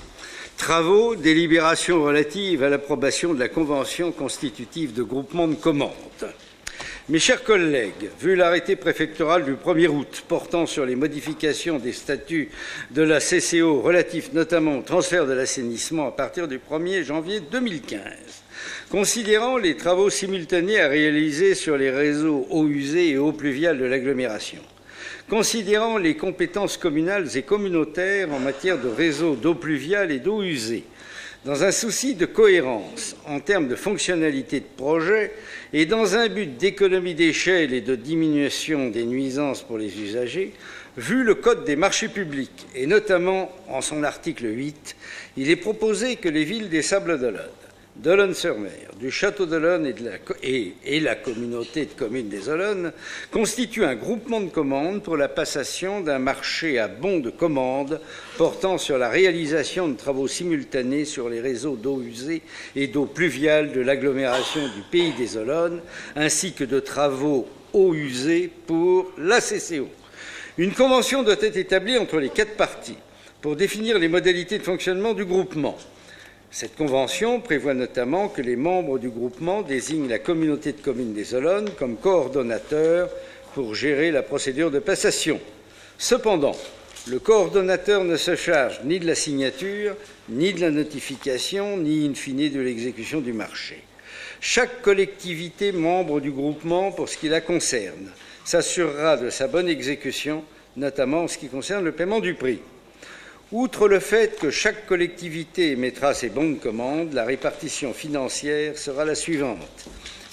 Travaux, délibération relative à l'approbation de la convention constitutive de groupement de commandes. Mes chers collègues, vu l'arrêté préfectoral du 1er août portant sur les modifications des statuts de la CCO relatifs notamment au transfert de l'assainissement à partir du 1er janvier 2015, considérant les travaux simultanés à réaliser sur les réseaux eaux usées et eaux pluviales de l'agglomération, considérant les compétences communales et communautaires en matière de réseaux d'eau pluviale et d'eau usée, dans un souci de cohérence en termes de fonctionnalité de projet et dans un but d'économie d'échelle et de diminution des nuisances pour les usagers, vu le Code des marchés publics et notamment en son article 8, il est proposé que les villes des Sables-d'Olonne, d'Olonne-sur-Mer, du Château d'Olonne et la communauté de communes des Olonnes constituent un groupement de commandes pour la passation d'un marché à bons de commande portant sur la réalisation de travaux simultanés sur les réseaux d'eau usée et d'eau pluviale de l'agglomération du Pays des Olonnes, ainsi que de travaux eau usée pour la CCO. Une convention doit être établie entre les 4 parties pour définir les modalités de fonctionnement du groupement. Cette convention prévoit notamment que les membres du groupement désignent la communauté de communes des Olonnes comme coordonnateur pour gérer la procédure de passation. Cependant, le coordonnateur ne se charge ni de la signature, ni de la notification, ni in fine de l'exécution du marché. Chaque collectivité membre du groupement, pour ce qui la concerne, s'assurera de sa bonne exécution, notamment en ce qui concerne le paiement du prix. Outre le fait que chaque collectivité émettra ses bons de commande, la répartition financière sera la suivante.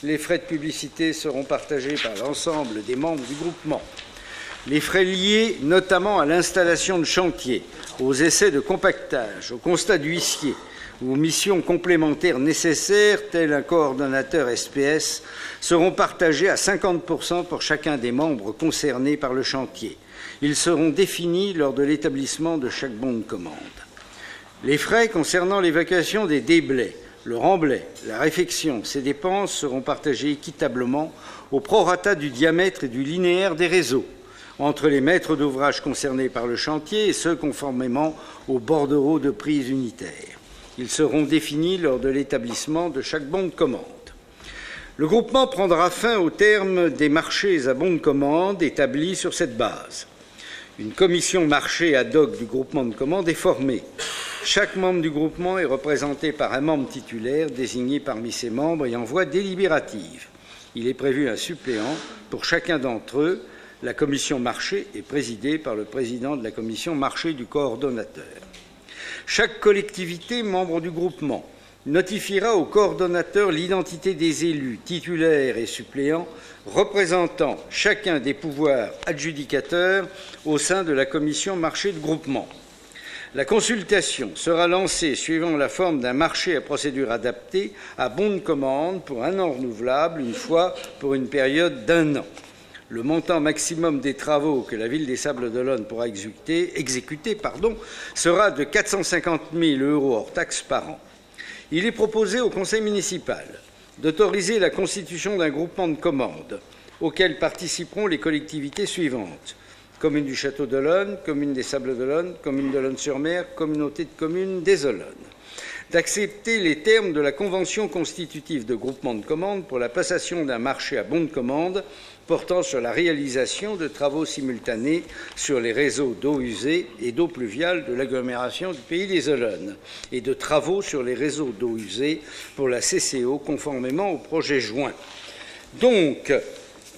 Les frais de publicité seront partagés par l'ensemble des membres du groupement. Les frais liés notamment à l'installation de chantier, aux essais de compactage, au constat d'huissier ou aux missions complémentaires nécessaires, tels un coordonnateur SPS, seront partagés à 50% pour chacun des membres concernés par le chantier. Ils seront définis lors de l'établissement de chaque bon de commande. Les frais concernant l'évacuation des déblais, le remblai, la réfection, ces dépenses seront partagées équitablement au prorata du diamètre et du linéaire des réseaux entre les maîtres d'ouvrage concernés par le chantier et ceux conformément aux bordereaux de prise unitaires. Ils seront définis lors de l'établissement de chaque bon de commande. Le groupement prendra fin au terme des marchés à bon de commande établis sur cette base. Une commission marché ad hoc du groupement de commande est formée. Chaque membre du groupement est représenté par un membre titulaire désigné parmi ses membres et en voie délibérative. Il est prévu un suppléant pour chacun d'entre eux. La commission marché est présidée par le président de la commission marché du coordonnateur. Chaque collectivité membre du groupement notifiera au coordonnateur l'identité des élus titulaires et suppléants représentant chacun des pouvoirs adjudicateurs au sein de la commission marché de groupement. La consultation sera lancée suivant la forme d'un marché à procédure adaptée à bon de commande pour 1 an renouvelable, une fois pour une période d'1 an. Le montant maximum des travaux que la ville des Sables-d'Olonne pourra exécuter sera de 450 000 € hors taxes par an. Il est proposé au conseil municipal d'autoriser la constitution d'un groupement de commande auquel participeront les collectivités suivantes: commune du Château d'Olonne, commune des Sables-d'Olonne, commune d'Olonne-sur-Mer, communauté de communes des Olonnes. D'accepter les termes de la convention constitutive de groupement de commande pour la passation d'un marché à bon de commande portant sur la réalisation de travaux simultanés sur les réseaux d'eau usée et d'eau pluviale de l'agglomération du Pays des Olonnes et de travaux sur les réseaux d'eau usée pour la CCO conformément au projet joint. Donc,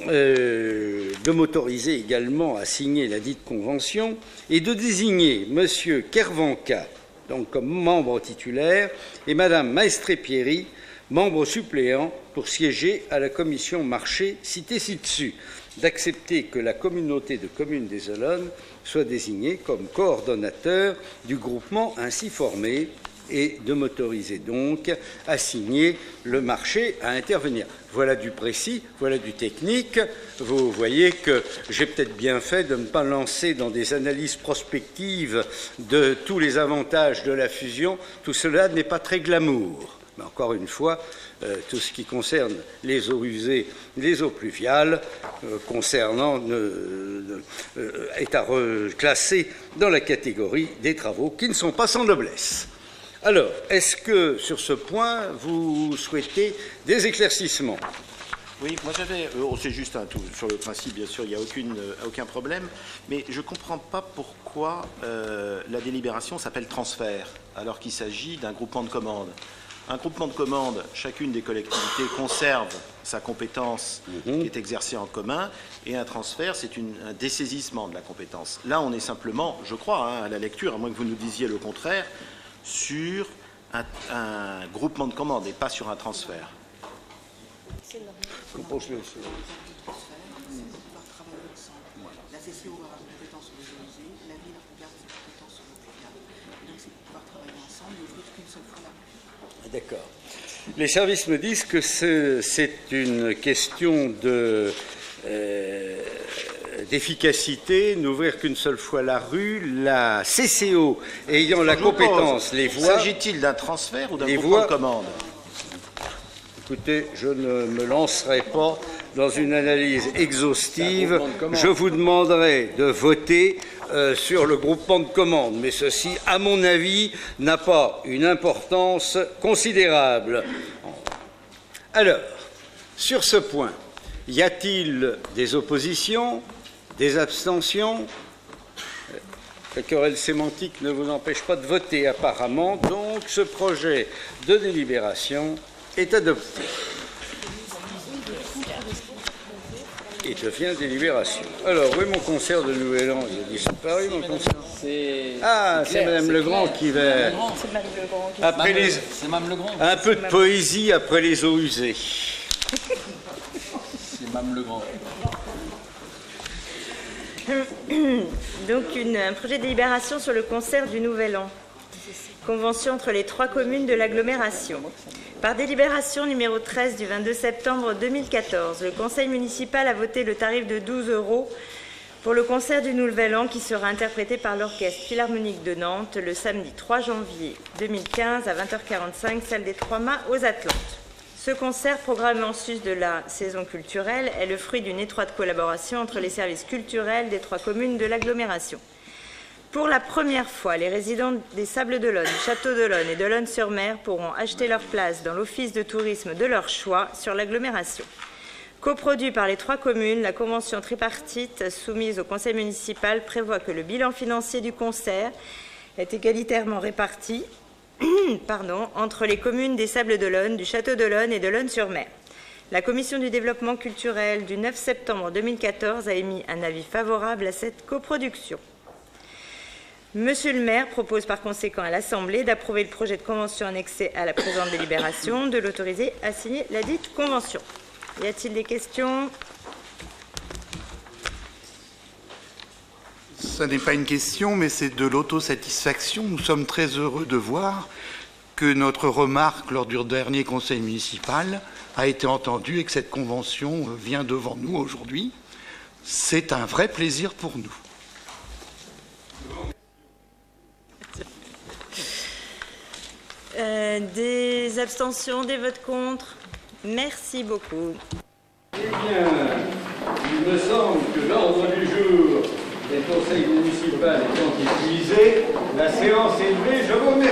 de m'autoriser également à signer la dite convention et de désigner M. Kervanka donc comme membre titulaire et Mme Maestré-Pierry, membre suppléant, pour siéger à la commission marché citée ci-dessus, d'accepter que la communauté de communes des Olonnes soit désignée comme coordonnateur du groupement ainsi formé et de m'autoriser donc à signer le marché à intervenir. Voilà du précis, voilà du technique. Vous voyez que j'ai peut-être bien fait de ne pas lancer dans des analyses prospectives de tous les avantages de la fusion. Tout cela n'est pas très glamour. Mais encore une fois, tout ce qui concerne les eaux usées, les eaux pluviales, est à reclasser dans la catégorie des travaux qui ne sont pas sans noblesse. Alors, est-ce que, sur ce point, vous souhaitez des éclaircissements? Oui, moi j'avais, c'est juste un tout, sur le principe, bien sûr, il n'y a aucun problème, mais je ne comprends pas pourquoi la délibération s'appelle transfert, alors qu'il s'agit d'un groupement de commandes. Un groupement de commandes, chacune des collectivités conserve sa compétence qui est exercée en commun, et un transfert, c'est un dessaisissement de la compétence. Là, on est simplement, je crois, à la lecture, à moins que vous nous disiez le contraire, sur un groupement de commandes et pas sur un transfert. La CCO aura compétence sur les eaux usées, la ville regarde ses compétences sur l'eau pluviale. Donc c'est pour pouvoir travailler ensemble et ouvrir qu'une seule fois la rue. D'accord. Les services me disent que c'est une question d'efficacité, n'ouvrir qu'une seule fois la rue. La CCO ayant la compétence, les voies... S'agit-il d'un transfert ou d'un groupement de commande? Écoutez, je ne me lancerai pas dans une analyse exhaustive. Je vous demanderai de voter sur le groupement de commande. Mais ceci, à mon avis, n'a pas une importance considérable. Alors, sur ce point, y a-t-il des oppositions, des abstentions? La querelle sémantique ne vous empêche pas de voter apparemment. Donc, ce projet de délibération est adopté et devient délibération. Alors, oui, mon concert de Nouvel An, il a disparu, mon concert. C'est Mme Legrand qui va... C'est Mme Legrand. Après les... C'est Mme Legrand. Un peu de poésie après les eaux usées. C'est Mme Legrand. Donc un projet de délibération sur le concert du Nouvel An. Convention entre les 3 communes de l'agglomération. Par délibération numéro 13 du 22 septembre 2014, le conseil municipal a voté le tarif de 12 € pour le concert du Nouvel An qui sera interprété par l'Orchestre Philharmonique de Nantes le samedi 3 janvier 2015 à 20h45, salle des 3 Mâts aux Atlantes. Ce concert, programmé en sus de la saison culturelle, est le fruit d'une étroite collaboration entre les services culturels des 3 communes de l'agglomération. Pour la première fois, les résidents des Sables-d'Olonne, Château-d'Olonne et d'Olonne-sur-Mer pourront acheter leur place dans l'office de tourisme de leur choix sur l'agglomération. Coproduit par les 3 communes, la convention tripartite soumise au conseil municipal prévoit que le bilan financier du concert est égalitairement réparti entre les communes des Sables-d'Olonne, du Château-d'Olonne et d'Olonne-sur-Mer. La commission du développement culturel du 9 septembre 2014 a émis un avis favorable à cette coproduction. Monsieur le maire propose par conséquent à l'Assemblée d'approuver le projet de convention annexé à la présente délibération, de l'autoriser à signer la dite convention. Y a-t-il des questions? Ce n'est pas une question, mais c'est de l'autosatisfaction. Nous sommes très heureux de voir que notre remarque lors du dernier conseil municipal a été entendue et que cette convention vient devant nous aujourd'hui. C'est un vrai plaisir pour nous. Des abstentions, des votes contre? Merci beaucoup. Eh bien, il me semble que l'ordre du jour des conseils municipaux étant épuisé, la séance est levée. Je vous remercie.